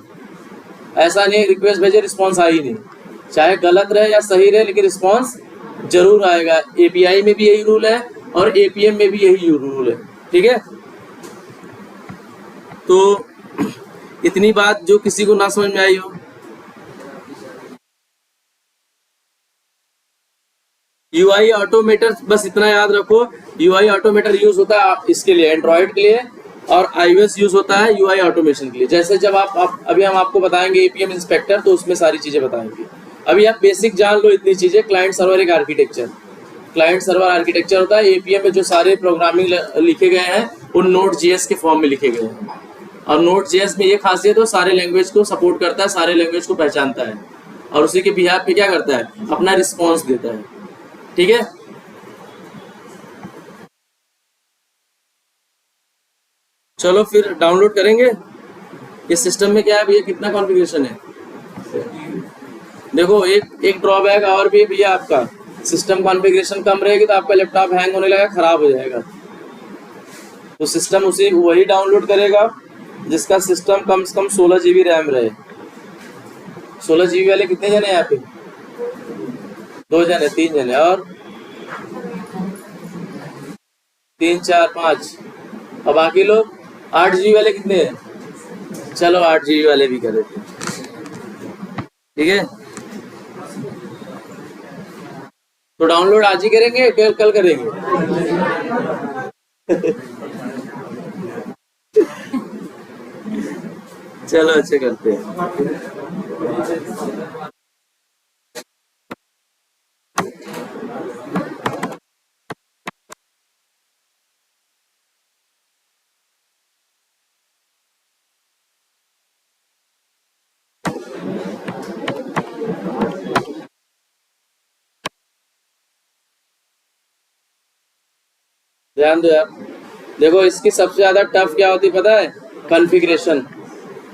ऐसा नहीं रिक्वेस्ट भेजे रिस्पॉन्स आ ही नहीं, चाहे गलत रहे या सही रहे, लेकिन रिस्पॉन्स जरूर आएगा। एपीआई में भी यही रूल है और एपीएम में भी यही रूल है, ठीक है। तो इतनी बात जो किसी को ना समझ में आई हो। यूआई ऑटोमेटर बस इतना याद रखो, यूआई ऑटोमेटर यूज होता है इसके लिए, एंड्रॉयड के लिए, और iOS यूज होता है यूआई ऑटोमेशन के लिए। जैसे जब आप अभी हम आपको बताएंगे एपीएम इंस्पेक्टर, तो उसमें सारी चीजें बताएंगे। अभी आप बेसिक जान लो इतनी चीजें। क्लाइंट सर्वर एक आर्किटेक्चर, क्लाइंट सर्वर आर्किटेक्चर होता है। एपीएम में जो सारे प्रोग्रामिंग लिखे गए हैं वो नोड जेएस के फॉर्म में लिखे गए हैं, और नोड जेएस में ये खासियत है सारे लैंग्वेज को सपोर्ट करता है, सारे लैंग्वेज को पहचानता है, और उसी के बिहाफ पे क्या करता है, अपना रिस्पॉन्स देता है, ठीक है। चलो फिर डाउनलोड करेंगे। इस सिस्टम में क्या है भैया, कितना कॉन्फ़िगरेशन है। देखो एक एक ड्रॉबैक और भी है भैया, आपका सिस्टम कॉन्फ़िगरेशन कम रहेगी तो आपका लैपटॉप हैंग होने लगा, खराब हो जाएगा। तो सिस्टम उसी वही डाउनलोड करेगा जिसका सिस्टम कम से कम 16 GB रैम रहे। 16 GB वाले कितने जने हैं यहाँ पे, 2 जने, 3 जने, और 3 4 5, और बाकी लोग 8 GB वाले कितने हैं, चलो 8 GB वाले भी कर देते हैं, ठीक है। तो डाउनलोड आज ही करेंगे, कल कल करेंगे। चलो अच्छे करते हैं। ध्यान दो यार। देखो इसकी सबसे ज़्यादा टफ क्या होती है पता है, कॉन्फ़िगरेशन।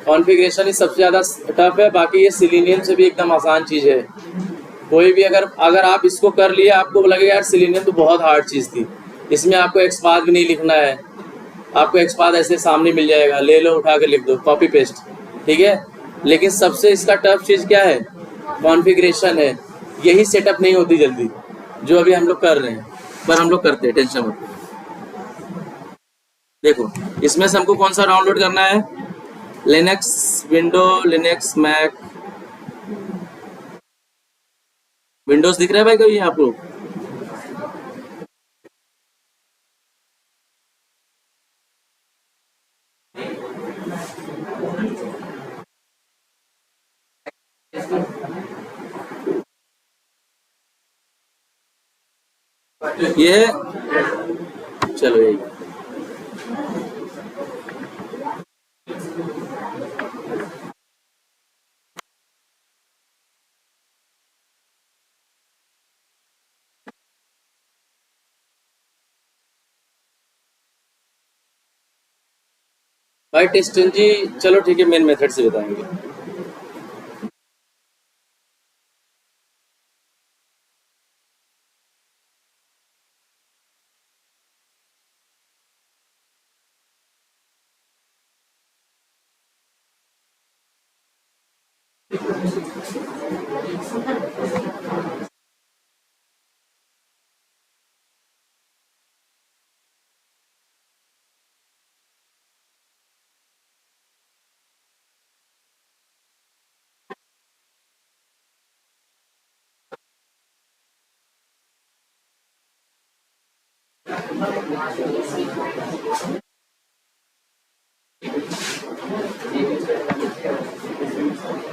कॉन्फ़िगरेशन ही सबसे ज़्यादा टफ है, बाकी ये सिलेनियम से भी एकदम आसान चीज़ है। कोई भी अगर अगर आप इसको कर लिए, आपको लगेगा यार सिलेनियम तो बहुत हार्ड चीज़ थी, इसमें आपको एक्सपाथ भी नहीं लिखना है, आपको एक्सपाथ ऐसे सामने मिल जाएगा, ले लो उठा के लिख दो, कॉपी पेस्ट, ठीक है। लेकिन सबसे इसका टफ चीज़ क्या है, कॉन्फ़िगरेशन है। यही सेटअप नहीं होती जल्दी, जो अभी हम लोग कर रहे हैं, पर हम लोग करते हैं, टेंशन मत लो। देखो इसमें से हमको कौन सा डाउनलोड करना है, Linux, window, Linux, Mac, Windows दिख रहा है भाई कभी आपको, ये है, चलो यही भाई टेस्ट जी। चलो ठीक है, मेन मेथड से बताएंगे।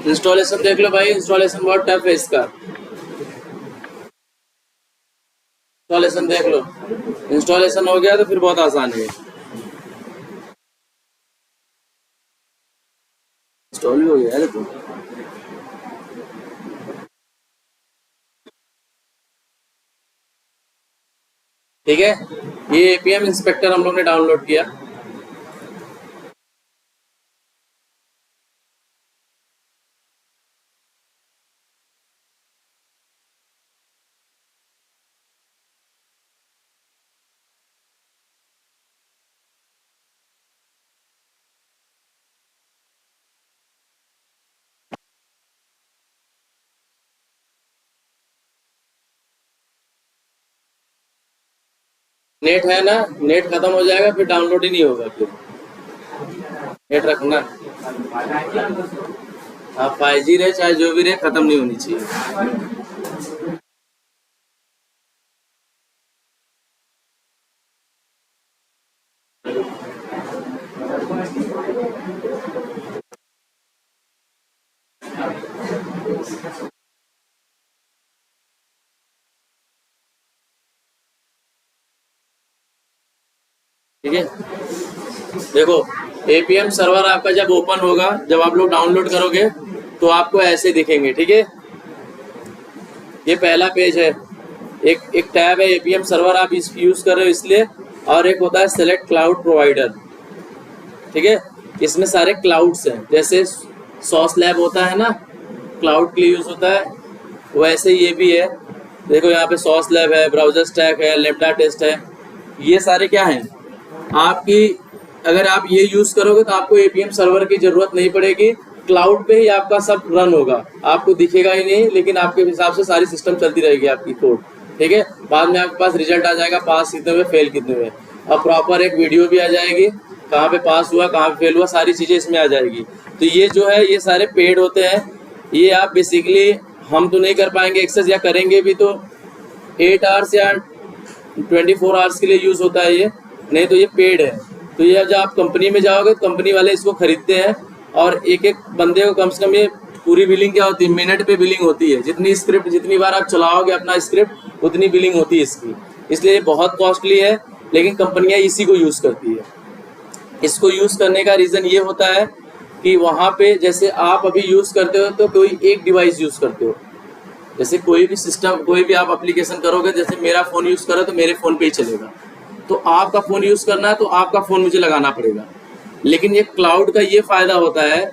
इंस्टॉलेशन देख लो भाई, इंस्टॉलेशन बहुत टफ है इसका। इंस्टॉलेशन देख लो, इंस्टॉलेशन हो गया तो फिर बहुत आसान है। इंस्टॉल भी हो गया है देखो। ठीक है, ये एपीएम इंस्पेक्टर हम लोग ने डाउनलोड किया। नेट है ना, नेट खत्म हो जाएगा फिर डाउनलोड ही नहीं होगा। फिर नेट रखना, आप 5G रहे चाहे जो भी रहे, खत्म नहीं होनी चाहिए। ठीक है, देखो एपीएम सर्वर आपका जब ओपन होगा, जब आप लोग डाउनलोड करोगे तो आपको ऐसे दिखेंगे। ठीक है, ये पहला पेज है। एक टैब है एपीएम सर्वर, आप इस यूज कर रहे हो इसलिए, और एक होता है सेलेक्ट क्लाउड प्रोवाइडर। ठीक है, इसमें सारे क्लाउड्स हैं, जैसे सॉस लैब होता है ना, क्लाउड के लिए यूज होता है, वैसे ये भी है। देखो यहाँ पे सॉस लैब है, ब्राउजर स्टैक है, लेमडा टेस्ट है, ये सारे क्या हैं आपकी। अगर आप ये यूज करोगे तो आपको एपीएम सर्वर की जरूरत नहीं पड़ेगी, क्लाउड पे ही आपका सब रन होगा, आपको दिखेगा ही नहीं, लेकिन आपके हिसाब से सारी सिस्टम चलती रहेगी आपकी कोड। ठीक है, बाद में आपके पास रिजल्ट आ जाएगा, पास कितने हुए, फेल कितने हुए, और प्रॉपर एक वीडियो भी आ जाएगी, कहाँ पे पास हुआ कहाँ पे फेल हुआ, सारी चीजें इसमें आ जाएगी। तो ये जो है ये सारे पेड होते हैं, ये आप बेसिकली हम तो नहीं कर पाएंगे एक्सेस, या करेंगे भी तो 8 आवर्स या 24 आवर्स के लिए यूज होता है ये, नहीं तो ये पेड है। तो ये जब आप कंपनी में जाओगे तो कंपनी वाले इसको खरीदते हैं, और एक एक बंदे को कम से कम, ये पूरी बिलिंग क्या होती है, मिनट पे बिलिंग होती है, जितनी स्क्रिप्ट जितनी बार आप चलाओगे अपना स्क्रिप्ट उतनी बिलिंग होती है इसकी, इसलिए ये बहुत कॉस्टली है, लेकिन कंपनियां इसी को यूज करती है। इसको यूज करने का रीजन ये होता है कि वहाँ पे जैसे आप अभी यूज करते हो तो कोई एक डिवाइस यूज करते हो, जैसे कोई भी सिस्टम कोई भी आप एप्लीकेशन करोगे, जैसे मेरा फ़ोन यूज़ करो तो मेरे फ़ोन पे ही चलेगा, तो आपका फ़ोन यूज़ करना है तो आपका फ़ोन मुझे लगाना पड़ेगा। लेकिन ये क्लाउड का ये फ़ायदा होता है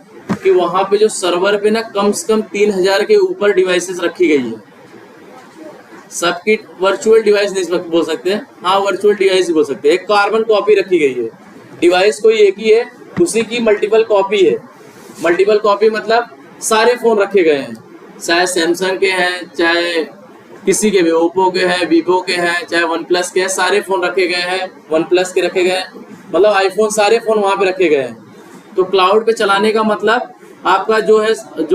कि वहाँ पे जो सर्वर पे ना कम से कम 3000 के ऊपर डिवाइसेस रखी गई है। सबकी वर्चुअल डिवाइस नहीं बोल सकते, हाँ वर्चुअल डिवाइस ही बोल सकते हैं, एक कार्बन कॉपी रखी गई है। डिवाइस कोई एक ही है, उसी की मल्टीपल कॉपी है। मल्टीपल कॉपी मतलब सारे फ़ोन रखे गए हैं, चाहे सैमसंग के हैं, चाहे किसी के भी, ओप्पो के हैं, वीवो के हैं, चाहे वन प्लस के हैं, सारे फ़ोन रखे गए हैं, वन प्लस के रखे गए हैं, मतलब आईफोन, सारे फ़ोन वहाँ पे रखे गए हैं। तो क्लाउड पे चलाने का मतलब आपका जो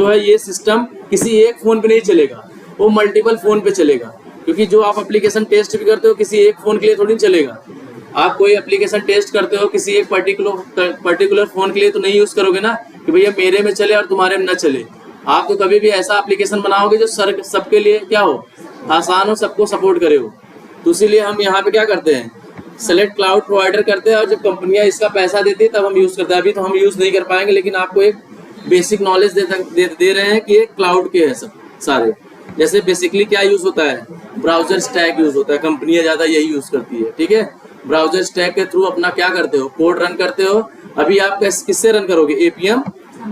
है ये सिस्टम किसी एक फ़ोन पे नहीं चलेगा, वो मल्टीपल फ़ोन पे चलेगा, क्योंकि जो आप एप्लीकेशन टेस्ट भी करते हो किसी एक फ़ोन के लिए थोड़ी चलेगा। आप कोई एप्लीकेशन टेस्ट करते हो किसी एक पर्टिकुलर फ़ोन के लिए तो नहीं यूज़ करोगे ना, कि भैया मेरे में चले और तुम्हारे में ना चले। आप तो कभी भी ऐसा एप्लीकेशन बनाओगे जो सबके लिए क्या हो, आसान हो, सबको सपोर्ट करे हो। तो इसीलिए हम यहाँ पे क्या करते हैं, सेलेक्ट क्लाउड प्रोवाइडर करते हैं, और जब कंपनियां इसका पैसा देती है तब हम यूज़ करते हैं। अभी तो हम यूज़ नहीं कर पाएंगे, लेकिन आपको एक बेसिक नॉलेज दे रहे हैं कि ये क्लाउड के हैं सब सारे। जैसे बेसिकली क्या यूज़ होता है, ब्राउजर स्टैक यूज़ होता है, कंपनियां ज़्यादा यही यूज़ करती है, ठीक है। ब्राउजर स्टैक के थ्रू अपना क्या करते हो, कोड रन करते हो। अभी आप किससे रन करोगे, एपीएम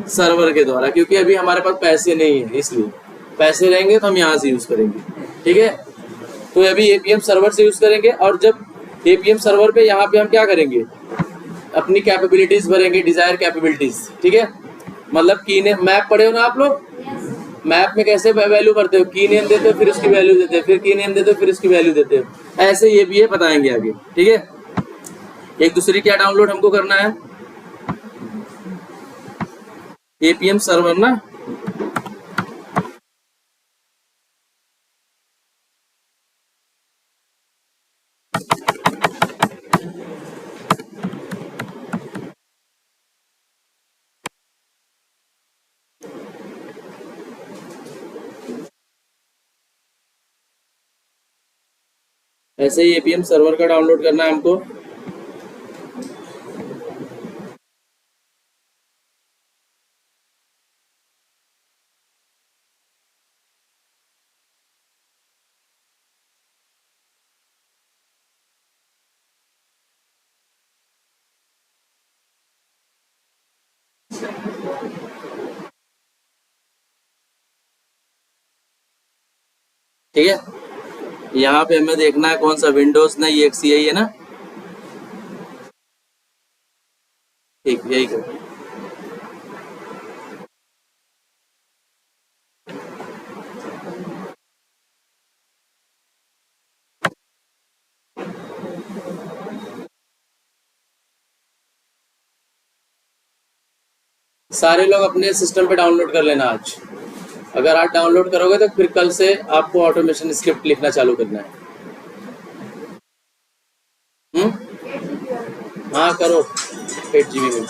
सर्वर के द्वारा, क्योंकि अभी हमारे पास पैसे नहीं है, इसलिए पैसे रहेंगे तो हम यहाँ से यूज़ करेंगे, ठीक है। तो अभी एपीएम सर्वर से यूज़ करेंगे, और जब एपीएम सर्वर पे यहाँ पे हम क्या करेंगे, अपनी कैपेबिलिटीज भरेंगे, डिजायर कैपेबिलिटीज, ठीक है। मतलब की नेम मैप पढ़े हो ना आप लोग, मैप में कैसे वैल्यू भरते हो, की नेम देते हो फिर उसकी वैल्यू देते हो, फिर की नेम देते हो फिर उसकी वैल्यू देते हो, ऐसे ये भी है, बताएंगे आगे, ठीक है। एक दूसरी क्या डाउनलोड हमको करना है, एपीएम सर्वर ना, ऐसे ही एपीएम सर्वर का डाउनलोड करना है हमको। ठीक है, यहाँ पे हमें देखना है कौन सा विंडोज नहीं, एक्स यही है ना, ठीक, यही कर। सारे लोग अपने सिस्टम पे डाउनलोड कर लेना आज। अगर आज डाउनलोड करोगे तो फिर कल से आपको ऑटोमेशन स्क्रिप्ट लिखना चालू करना है। हाँ करो, 8 GB में।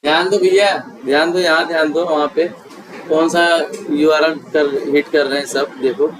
ध्यान दो भैया, ध्यान दो, यहाँ ध्यान दो, वहाँ पे कौन सा यूआरएल कर हिट कर रहे हैं सब, देखो।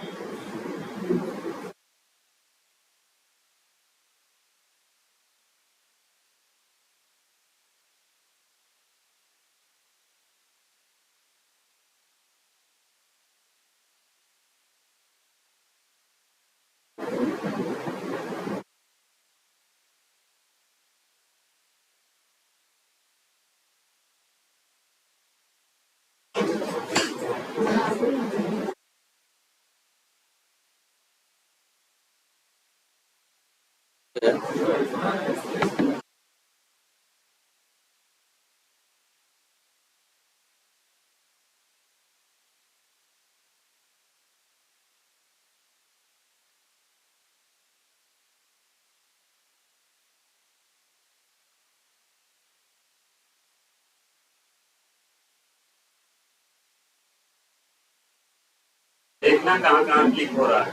देखना कहाँ कहाँ क्लिक हो रहा है।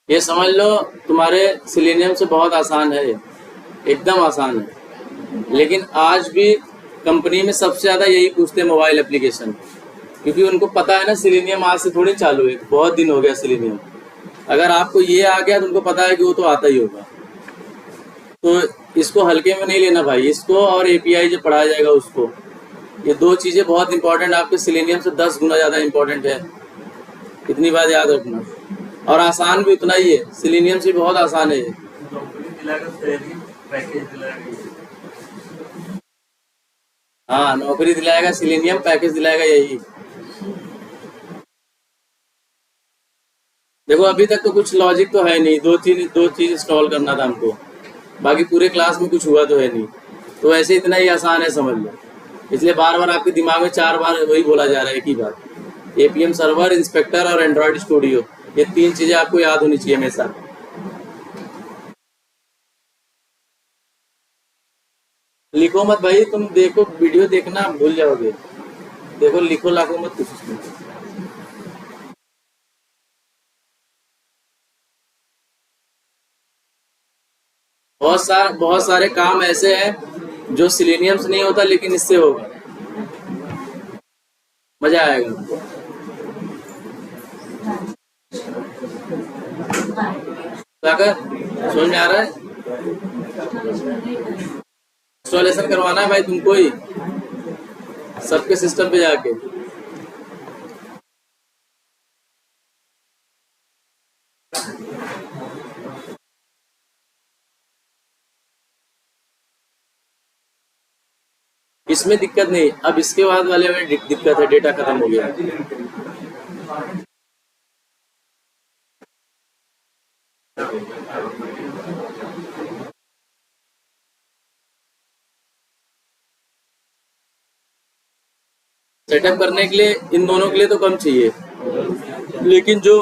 ये समझ लो तुम्हारे सिलेनियम से बहुत आसान है, एकदम आसान है। लेकिन आज भी कंपनी में सबसे ज़्यादा यही पूछते हैं, मोबाइल एप्लीकेशन, क्योंकि उनको पता है ना सिलेनियम आज से थोड़ी चालू है, बहुत दिन हो गया सिलेनियम। अगर आपको ये आ गया तो उनको पता है कि वो तो आता ही होगा। तो इसको हल्के में नहीं लेना भाई, इसको और एपीआई जो पढ़ाया जाएगा उसको, ये दो चीज़ें बहुत इंपॉर्टेंट, आपके सिलेनियम से 10 गुना ज़्यादा इंपॉर्टेंट है, इतनी बात याद रखना। और आसान भी उतना ही है, सिलेनियम से बहुत आसान है। हाँ, नौकरी दिलाएगा सिलेनियम, पैकेज दिलाएगा यही। देखो अभी तक तो कुछ लॉजिक तो है नहीं, दो चीज इंस्टॉल करना था हमको, बाकी पूरे क्लास में कुछ हुआ तो है नहीं, तो ऐसे इतना ही आसान है समझ लो। इसलिए बार बार आपके दिमाग में 4 बार वही बोला जा रहा है, एक ही बात। एपीएम सर्वर, इंस्पेक्टर और एंड्रॉयड स्टूडियो, ये 3 चीजें आपको याद होनी चाहिए हमेशा। लिखो मत भाई, तुम देखो वीडियो देखना भूल जाओगे। देखो लिखो लाखो मत कुछ उसमें। बहुत सारे काम ऐसे हैं जो सिलेनियम से नहीं होता, लेकिन इससे होगा, मजा आएगा। जाकर समझ में आ रहा है? इंस्टॉलेशन करवाना है भाई तुमको ही, सबके सिस्टम पे जाके। इसमें दिक्कत नहीं, अब इसके बाद वाले में दिक्कत है, डेटा खत्म हो गया। सेटअप करने के लिए इन दोनों के लिए तो कम चाहिए, लेकिन जो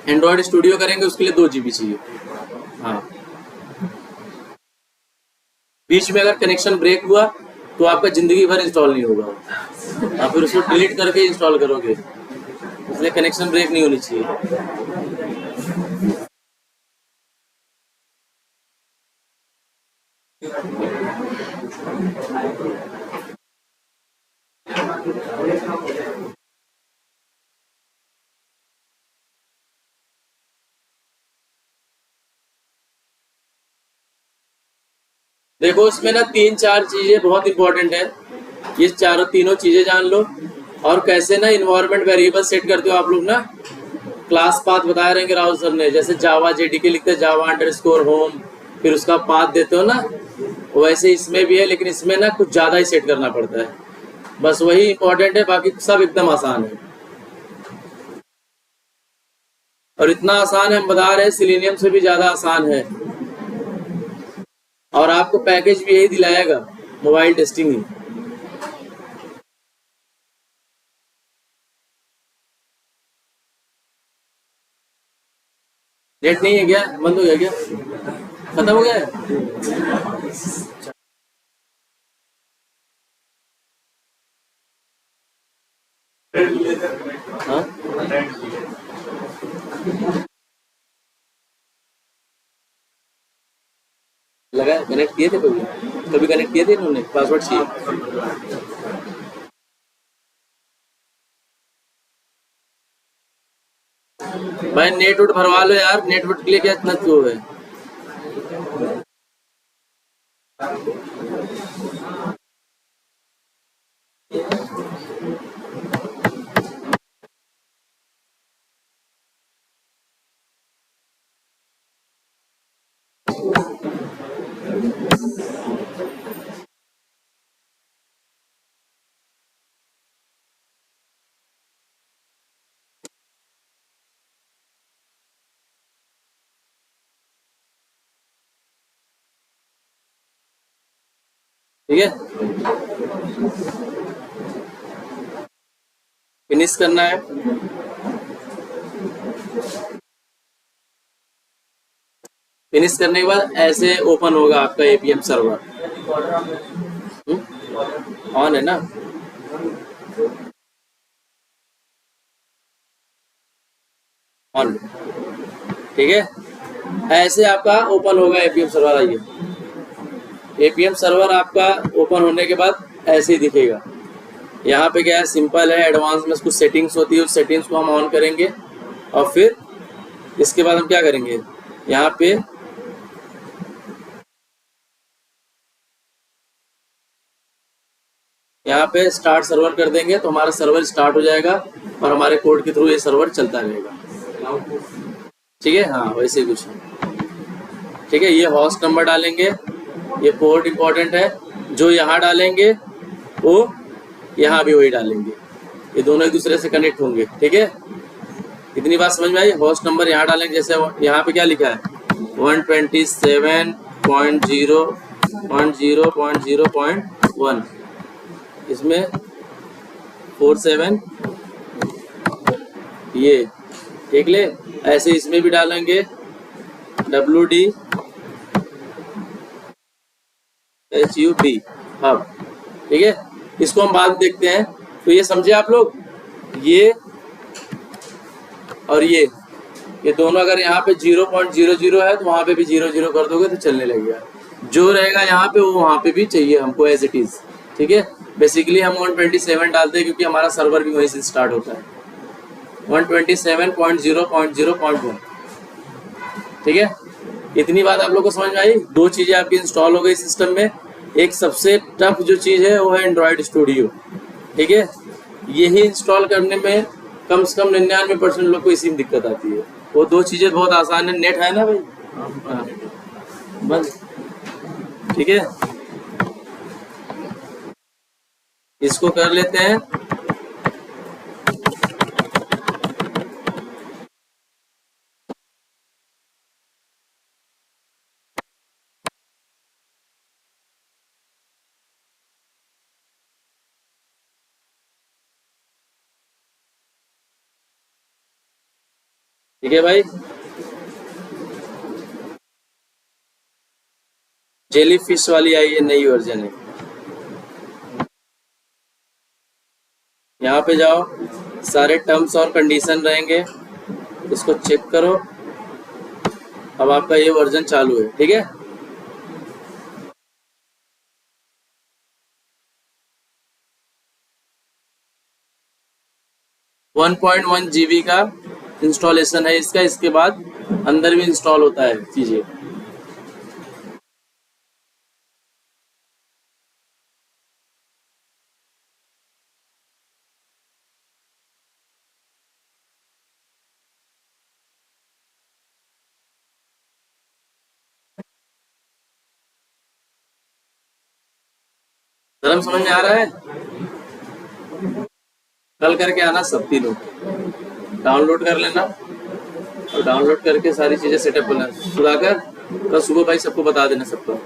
एंड्रॉयड स्टूडियो करेंगे उसके लिए 2 GB चाहिए। हाँ, बीच में अगर कनेक्शन ब्रेक हुआ तो आपका जिंदगी भर इंस्टॉल नहीं होगा, आप फिर उसको डिलीट करके इंस्टॉल करोगे, इसलिए कनेक्शन ब्रेक नहीं होनी चाहिए। देखो इसमें ना 3-4 चीजें बहुत इंपॉर्टेंट है, ये तीनों चीजें जान लो। और कैसे ना इन्वायरमेंट वेरिएबल सेट करते हो आप लोग ना, क्लास पाथ बताए रहेंगे राहुल सर ने, जैसे जावा जेडीके लिखते हैं java_home, फिर उसका पाथ देते हो ना, वैसे इसमें भी है, लेकिन इसमें ना कुछ ज्यादा ही सेट करना पड़ता है, बस वही इंपॉर्टेंट है, बाकी सब एकदम आसान है। और इतना आसान है हम बता रहे हैं, सिलेनियम से भी ज्यादा आसान है, और आपको पैकेज भी यही दिलाएगा, मोबाइल टेस्टिंग ही। नेट नहीं है क्या? बंद हो गया क्या? खत्म हो गया है? हाँ? लगा कनेक्ट किए थे, कभी कनेक्ट किए थे इन्होंने? पासवर्ड चाहिए। भाई नेट उट भरवा लो यार, नेट उट के लिए क्या इतना क्यों है? ठीक है, फिनिश करना है। फिनिश करने के बाद ऐसे ओपन होगा आपका एपीएम सर्वर। ऑन है ना? ऑन, ठीक है, ऐसे आपका ओपन होगा एपीएम सर्वर। आइए, एपीएम सर्वर आपका ओपन होने के बाद ऐसे ही दिखेगा। यहाँ पे क्या है, सिंपल है, एडवांस में कुछ सेटिंग्स होती है, उस सेटिंग्स को हम ऑन करेंगे, और फिर इसके बाद हम क्या करेंगे, यहाँ पे स्टार्ट सर्वर कर देंगे, तो हमारा सर्वर स्टार्ट हो जाएगा, और हमारे कोड के थ्रू ये सर्वर चलता रहेगा। ठीक है, हाँ वैसे ही कुछ है। ठीक है, ये होस्ट नंबर डालेंगे, ये पोर्ट इंपॉर्टेंट है, जो यहाँ डालेंगे वो यहाँ भी वही डालेंगे, ये दोनों एक दूसरे से कनेक्ट होंगे। ठीक है, इतनी बात समझ में आई। होस्ट नंबर यहाँ डालेंगे, जैसे यहाँ पे क्या लिखा है 127.0.0.0.1, इसमें 47 ये देख ले। ऐसे इसमें भी डालेंगे WDHUB हब, ठीक है। इसको हम बाद में देखते हैं। तो ये समझे आप लोग, ये और ये दोनों अगर यहाँ पे 0.00 है तो वहाँ पे भी 00 कर दोगे तो चलने लगेगा। जो रहेगा यहाँ पे वो वहाँ पे भी चाहिए हमको एज इट इज, ठीक है। बेसिकली हम 127 डालते हैं क्योंकि हमारा सर्वर भी वहीं से स्टार्ट होता है, 127.0.0.1, ठीक है। इतनी बात आप लोग को समझ में आई। दो चीज़ें आपकी इंस्टॉल हो गई सिस्टम में। एक सबसे टफ जो चीज़ है वो है एंड्रॉयड स्टूडियो, ठीक है। यही इंस्टॉल करने में कम से कम 99% लोग को इसी में दिक्कत आती है। वो दो चीज़ें बहुत आसान है। नेट है ना भाई? हाँ, बस ठीक है, इसको कर लेते हैं। ठीक है भाई, जेली फिश वाली आई है, नई वर्जन है। यहाँ पे जाओ, सारे टर्म्स और कंडीशन रहेंगे, इसको चेक करो। अब आपका ये वर्जन चालू है, ठीक है। 1.1 GB का इंस्टॉलेशन है इसका। इसके बाद अंदर भी इंस्टॉल होता है चीजें। धर्म समझ में आ रहा है? कल करके आना सब तीनों, डाउनलोड कर लेना और डाउनलोड करके सारी चीजें सेटअप करना। सुधाकर कल सुबह भाई सबको बता देना सबको।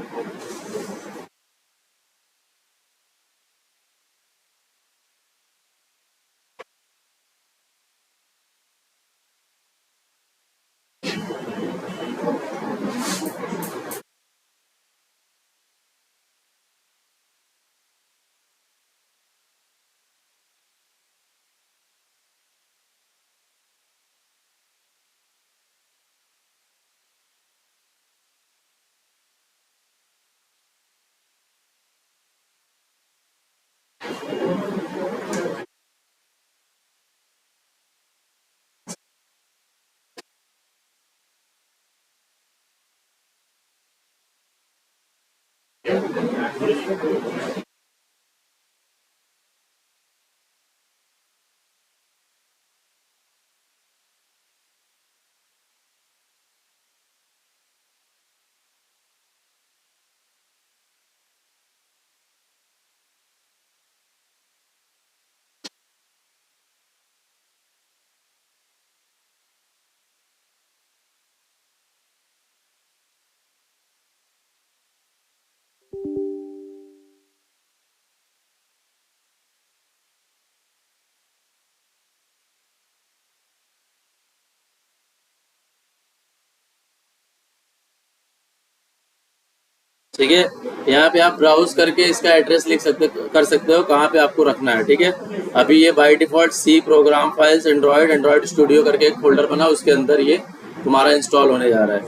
ठीक है, यहाँ पे आप ब्राउज करके इसका एड्रेस लिख सकते कर सकते हो कहाँ पे आपको रखना है, ठीक है। अभी ये by default C program files Android studio करके एक फोल्डर बना, उसके अंदर ये तुम्हारा इंस्टॉल होने जा रहा है।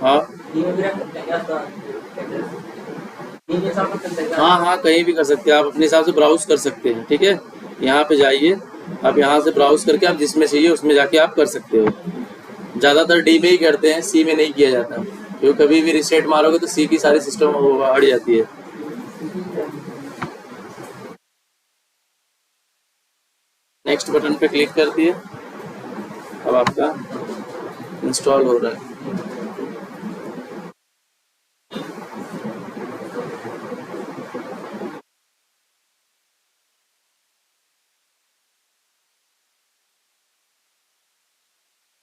हाँ हाँ हाँ, कहीं भी कर सकते हैं आप, अपने हिसाब से ब्राउज कर सकते हैं, ठीक है। यहाँ पे जाइए, आप यहाँ से ब्राउज करके आप जिसमें चाहिए उसमें जाके आप कर सकते हो। ज़्यादातर डी में ही करते हैं, सी में नहीं किया जाता, क्योंकि कभी भी रिसेट मारोगे तो सी की सारी सिस्टम हट जाती है। नेक्स्ट बटन पे क्लिक कर दिए, अब आपका इंस्टॉल हो रहा है।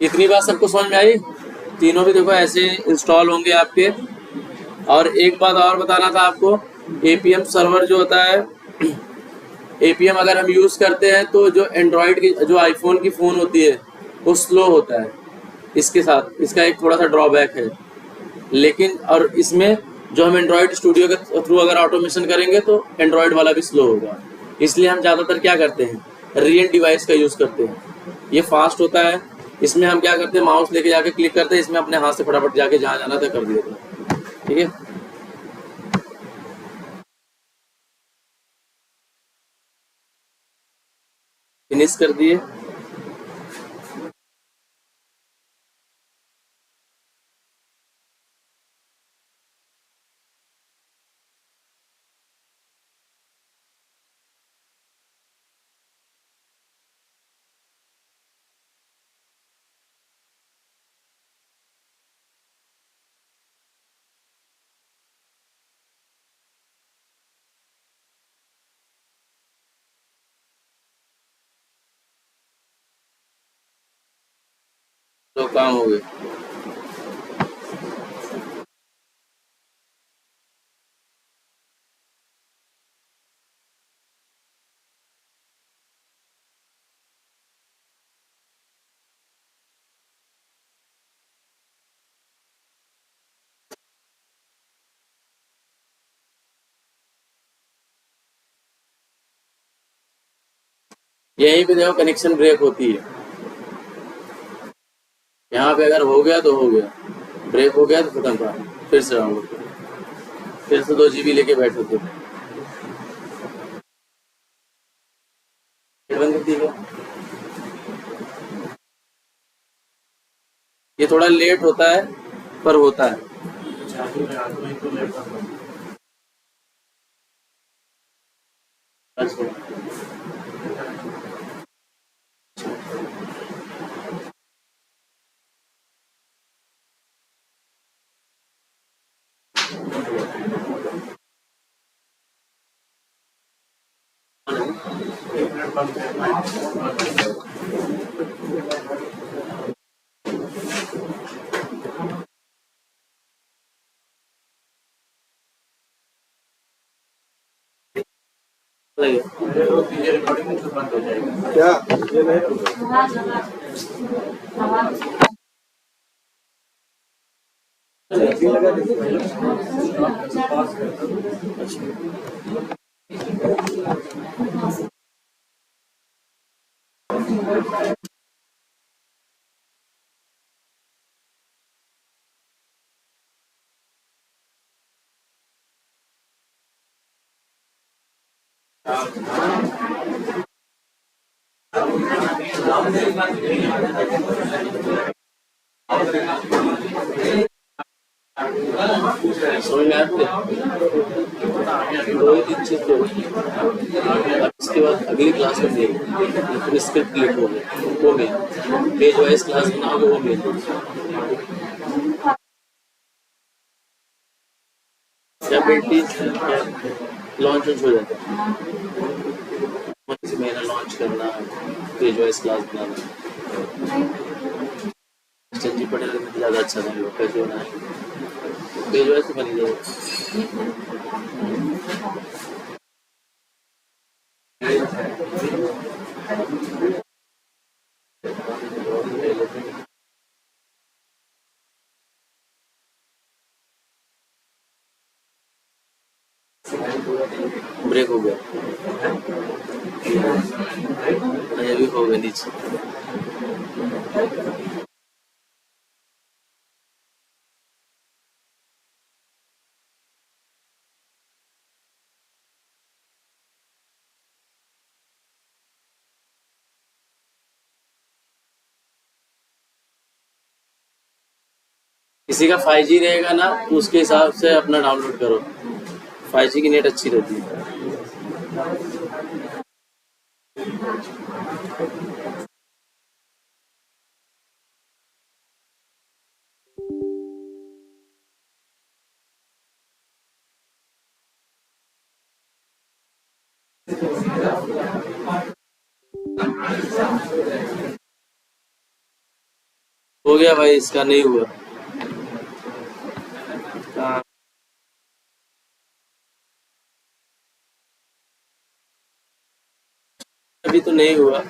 इतनी बात सबको समझ में आई? तीनों भी देखो ऐसे इंस्टॉल होंगे आपके। और एक बात और बताना था आपको, एपीएम सर्वर जो होता है, एपीएम अगर हम यूज़ करते हैं तो जो एंड्रॉयड की, जो आईफोन की फ़ोन होती है वो स्लो होता है। इसके साथ इसका एक थोड़ा सा ड्रॉबैक है। लेकिन और इसमें जो हम एंड्रॉयड स्टूडियो के थ्रू अगर ऑटोमेशन करेंगे तो एंड्रॉयड वाला भी स्लो होगा। इसलिए हम ज़्यादातर क्या करते हैं, रियल डिवाइस का यूज़ करते हैं। ये फास्ट होता है। इसमें हम क्या करते हैं, माउस लेके जाके क्लिक करते हैं, इसमें अपने हाथ से फटाफट जाके जहाँ जाना था कर देते हैं। ठीक है, फिनिश कर दिए। तो काम हो गया। यहीं पे देखो कनेक्शन ब्रेक होती है। यहाँ पे अगर हो गया तो हो गया, ब्रेक हो गया तो खत्म था। फिर से डाउनलोड करो, फिर से 2 GB लेके बैठो तो फिर बंद कर दिया। ये थोड़ा लेट होता है पर होता है। अच्छा, रिकॉर्डिंग तो बंद हो जाएगा। क्या ये नहीं लगा समझ में आते? दो ही तीन चीज तो अब इसके बाद अगली क्लास में देंगे। फिर स्क्रिप्ट लिखोगे वो मेन, पेज वाइज क्लास बनाओगे वो मेन। क्या पेंटी लॉन्च हो जाता है, किसी महीना लॉन्च करना, पेज वाइज क्लास बनाना। चंजी पटेल में ज़्यादा अच्छा था, लोग कैसे बनाए पेज वाइज तो बनी जाएगा। ब्रेक हो गया, अभी भी हो गया नीचे। किसी का 5G रहेगा ना तो उसके हिसाब से अपना डाउनलोड करो। 5G की नेट अच्छी रहती है। हो गया भाई, इसका नहीं हुआ। हाँ, अभी तो नहीं हुआ।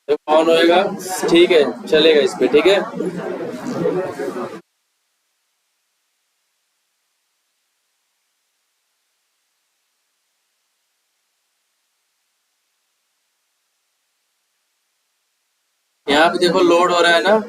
तो ऑन होएगा, ठीक है, चलेगा इस पे, ठीक है। यहाँ पे देखो लोड हो रहा है ना।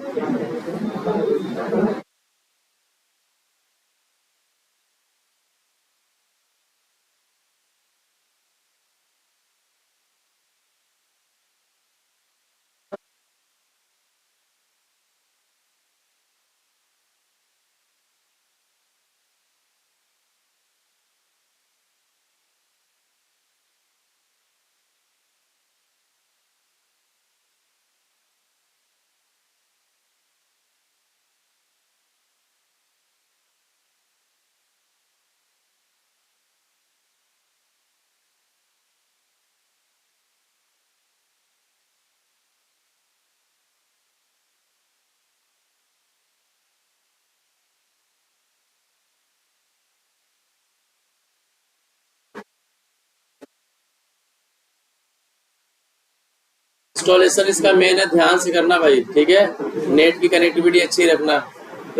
इंस्टॉलेशन इसका मेन है, ध्यान से करना भाई, ठीक है। नेट की कनेक्टिविटी अच्छी रखना।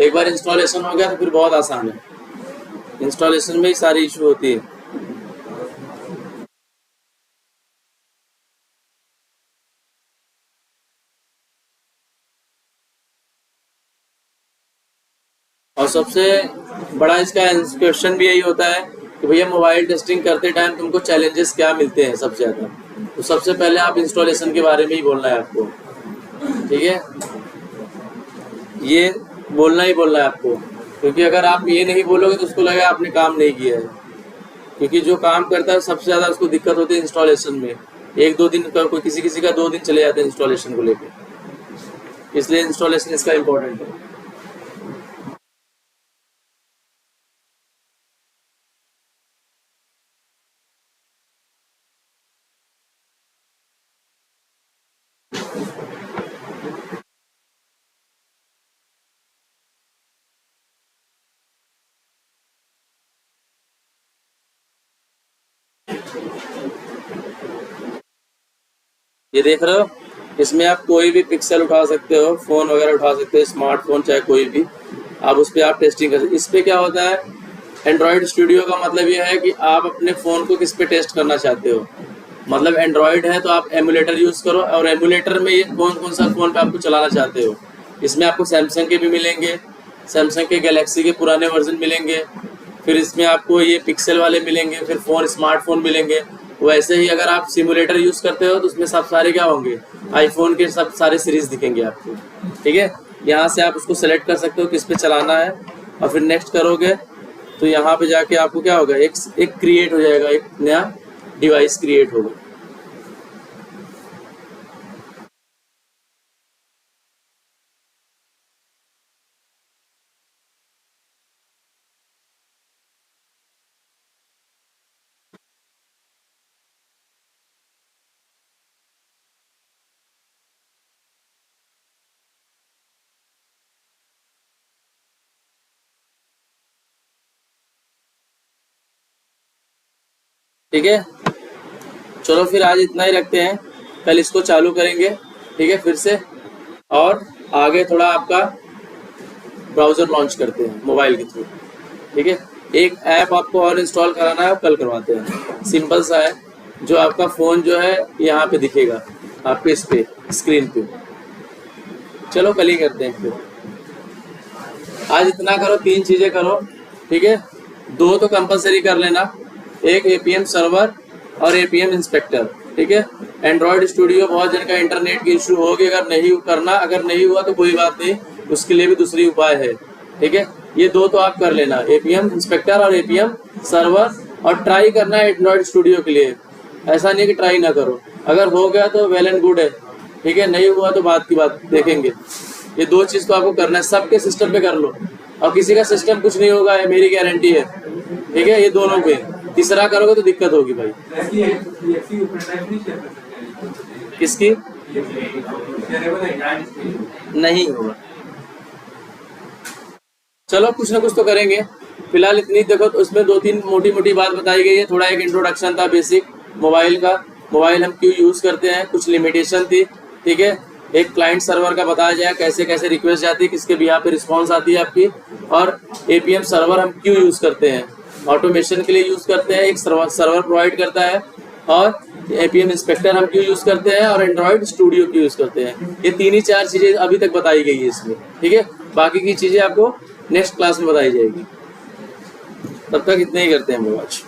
एक बार इंस्टॉलेशन हो गया तो फिर बहुत आसान है। इंस्टॉलेशन में ही सारी इशू होती है। और सबसे बड़ा इसका क्वेश्चन भी यही होता है कि भैया मोबाइल टेस्टिंग करते टाइम तुमको चैलेंजेस क्या मिलते हैं सबसे ज़्यादा। तो सबसे पहले आप इंस्टॉलेशन के बारे में ही बोलना है आपको, ठीक है। ये बोलना ही बोलना है आपको, क्योंकि अगर आप ये नहीं बोलोगे तो उसको लगेगा आपने काम नहीं किया है। क्योंकि जो काम करता है सबसे ज़्यादा उसको दिक्कत होती है इंस्टॉलेशन में। 1-2 दिन का, कोई किसी किसी का 2 दिन चले जाते हैं इंस्टॉलेशन को लेकर। इसलिए इंस्टॉलेशन इसका इम्पोर्टेंट है। ये देख रहे हो, इसमें आप कोई भी पिक्सल उठा सकते हो, फ़ोन वगैरह उठा सकते हो, स्मार्टफोन चाहे कोई भी, आप उस पर आप टेस्टिंग कर सकते हो। इस पर क्या होता है, एंड्रॉयड स्टूडियो का मतलब ये है कि आप अपने फ़ोन को किस पे टेस्ट करना चाहते हो। मतलब एंड्रॉयड है तो आप एमुलेटर यूज़ करो, और एमुलेटर में ये कौन कौन सा फ़ोन पे आपको चलाना चाहते हो। इसमें आपको सैमसंग के भी मिलेंगे, सैमसंग के गैलेक्सी के पुराने वर्जन मिलेंगे, फिर इसमें आपको ये पिक्सल वाले मिलेंगे, फिर फ़ोन स्मार्टफोन मिलेंगे। वैसे ही अगर आप सिमुलेटर यूज़ करते हो तो उसमें सब सारे क्या होंगे, आईफोन के सब सारे सीरीज़ दिखेंगे आपको। ठीक है, यहाँ से आप उसको सेलेक्ट कर सकते हो किस पे चलाना है, और फिर नेक्स्ट करोगे तो यहाँ पे जाके आपको क्या होगा, एक क्रिएट हो जाएगा, एक नया डिवाइस क्रिएट होगा। ठीक है, चलो फिर आज इतना ही रखते हैं, कल इसको चालू करेंगे। ठीक है, फिर से और आगे थोड़ा आपका ब्राउज़र लॉन्च करते हैं मोबाइल के थ्रू। ठीक है, एक ऐप आपको और इंस्टॉल कराना है, कल करवाते हैं। सिंपल सा है, जो आपका फ़ोन जो है यहाँ पे दिखेगा आपके इस पे स्क्रीन पे। चलो कल ही करते हैं फिर, आज इतना करो, 3 चीज़ें करो। ठीक है, 2 तो कंपलसरी कर लेना, एक APM सर्वर और APM इंस्पेक्टर। ठीक है, एंड्रॉयड स्टूडियो बहुत जन का इंटरनेट की इशू होगी, अगर नहीं करना, अगर नहीं हुआ तो कोई बात नहीं, उसके लिए भी दूसरी उपाय है। ठीक है, ये 2 तो आप कर लेना, APM इंस्पेक्टर और APM सर्वर, और ट्राई करना है एंड्रॉयड स्टूडियो के लिए। ऐसा नहीं कि ट्राई ना करो, अगर हो गया तो वेल एंड गुड है। ठीक है, नहीं हुआ तो बात की बात देखेंगे। ये 2 चीज़ तो आपको करना है, सबके सिस्टम पे कर लो, और किसी का सिस्टम कुछ नहीं होगा, मेरी गारंटी है। ठीक है, ये दोनों पे, तीसरा करोगे तो दिक्कत होगी भाई। किसकी नहीं होगा, चलो कुछ ना कुछ तो करेंगे। फिलहाल इतनी देखो, तो उसमें 2-3 मोटी मोटी बात बताई गई है। थोड़ा एक इंट्रोडक्शन था बेसिक मोबाइल का, मोबाइल हम क्यों यूज़ करते हैं, कुछ लिमिटेशन थी। ठीक है, एक क्लाइंट सर्वर का बताया जाए, कैसे कैसे रिक्वेस्ट जाती है, किसके बिहाफ पे रिस्पॉन्स आती है आपकी, और APM सर्वर हम क्यों यूज़ करते हैं, ऑटोमेशन के लिए यूज़ करते हैं, एक सर्वर प्रोवाइड करता है, और APM इंस्पेक्टर हम क्यों यूज़ करते हैं, और एंड्रॉयड स्टूडियो क्यों यूज़ करते हैं। ये 3 ही 4 चीज़ें अभी तक बताई गई है इसमें। ठीक है, बाकी की चीज़ें आपको नेक्स्ट क्लास में बताई जाएगी। तब तक इतने ही करते हैं हम लोग आज।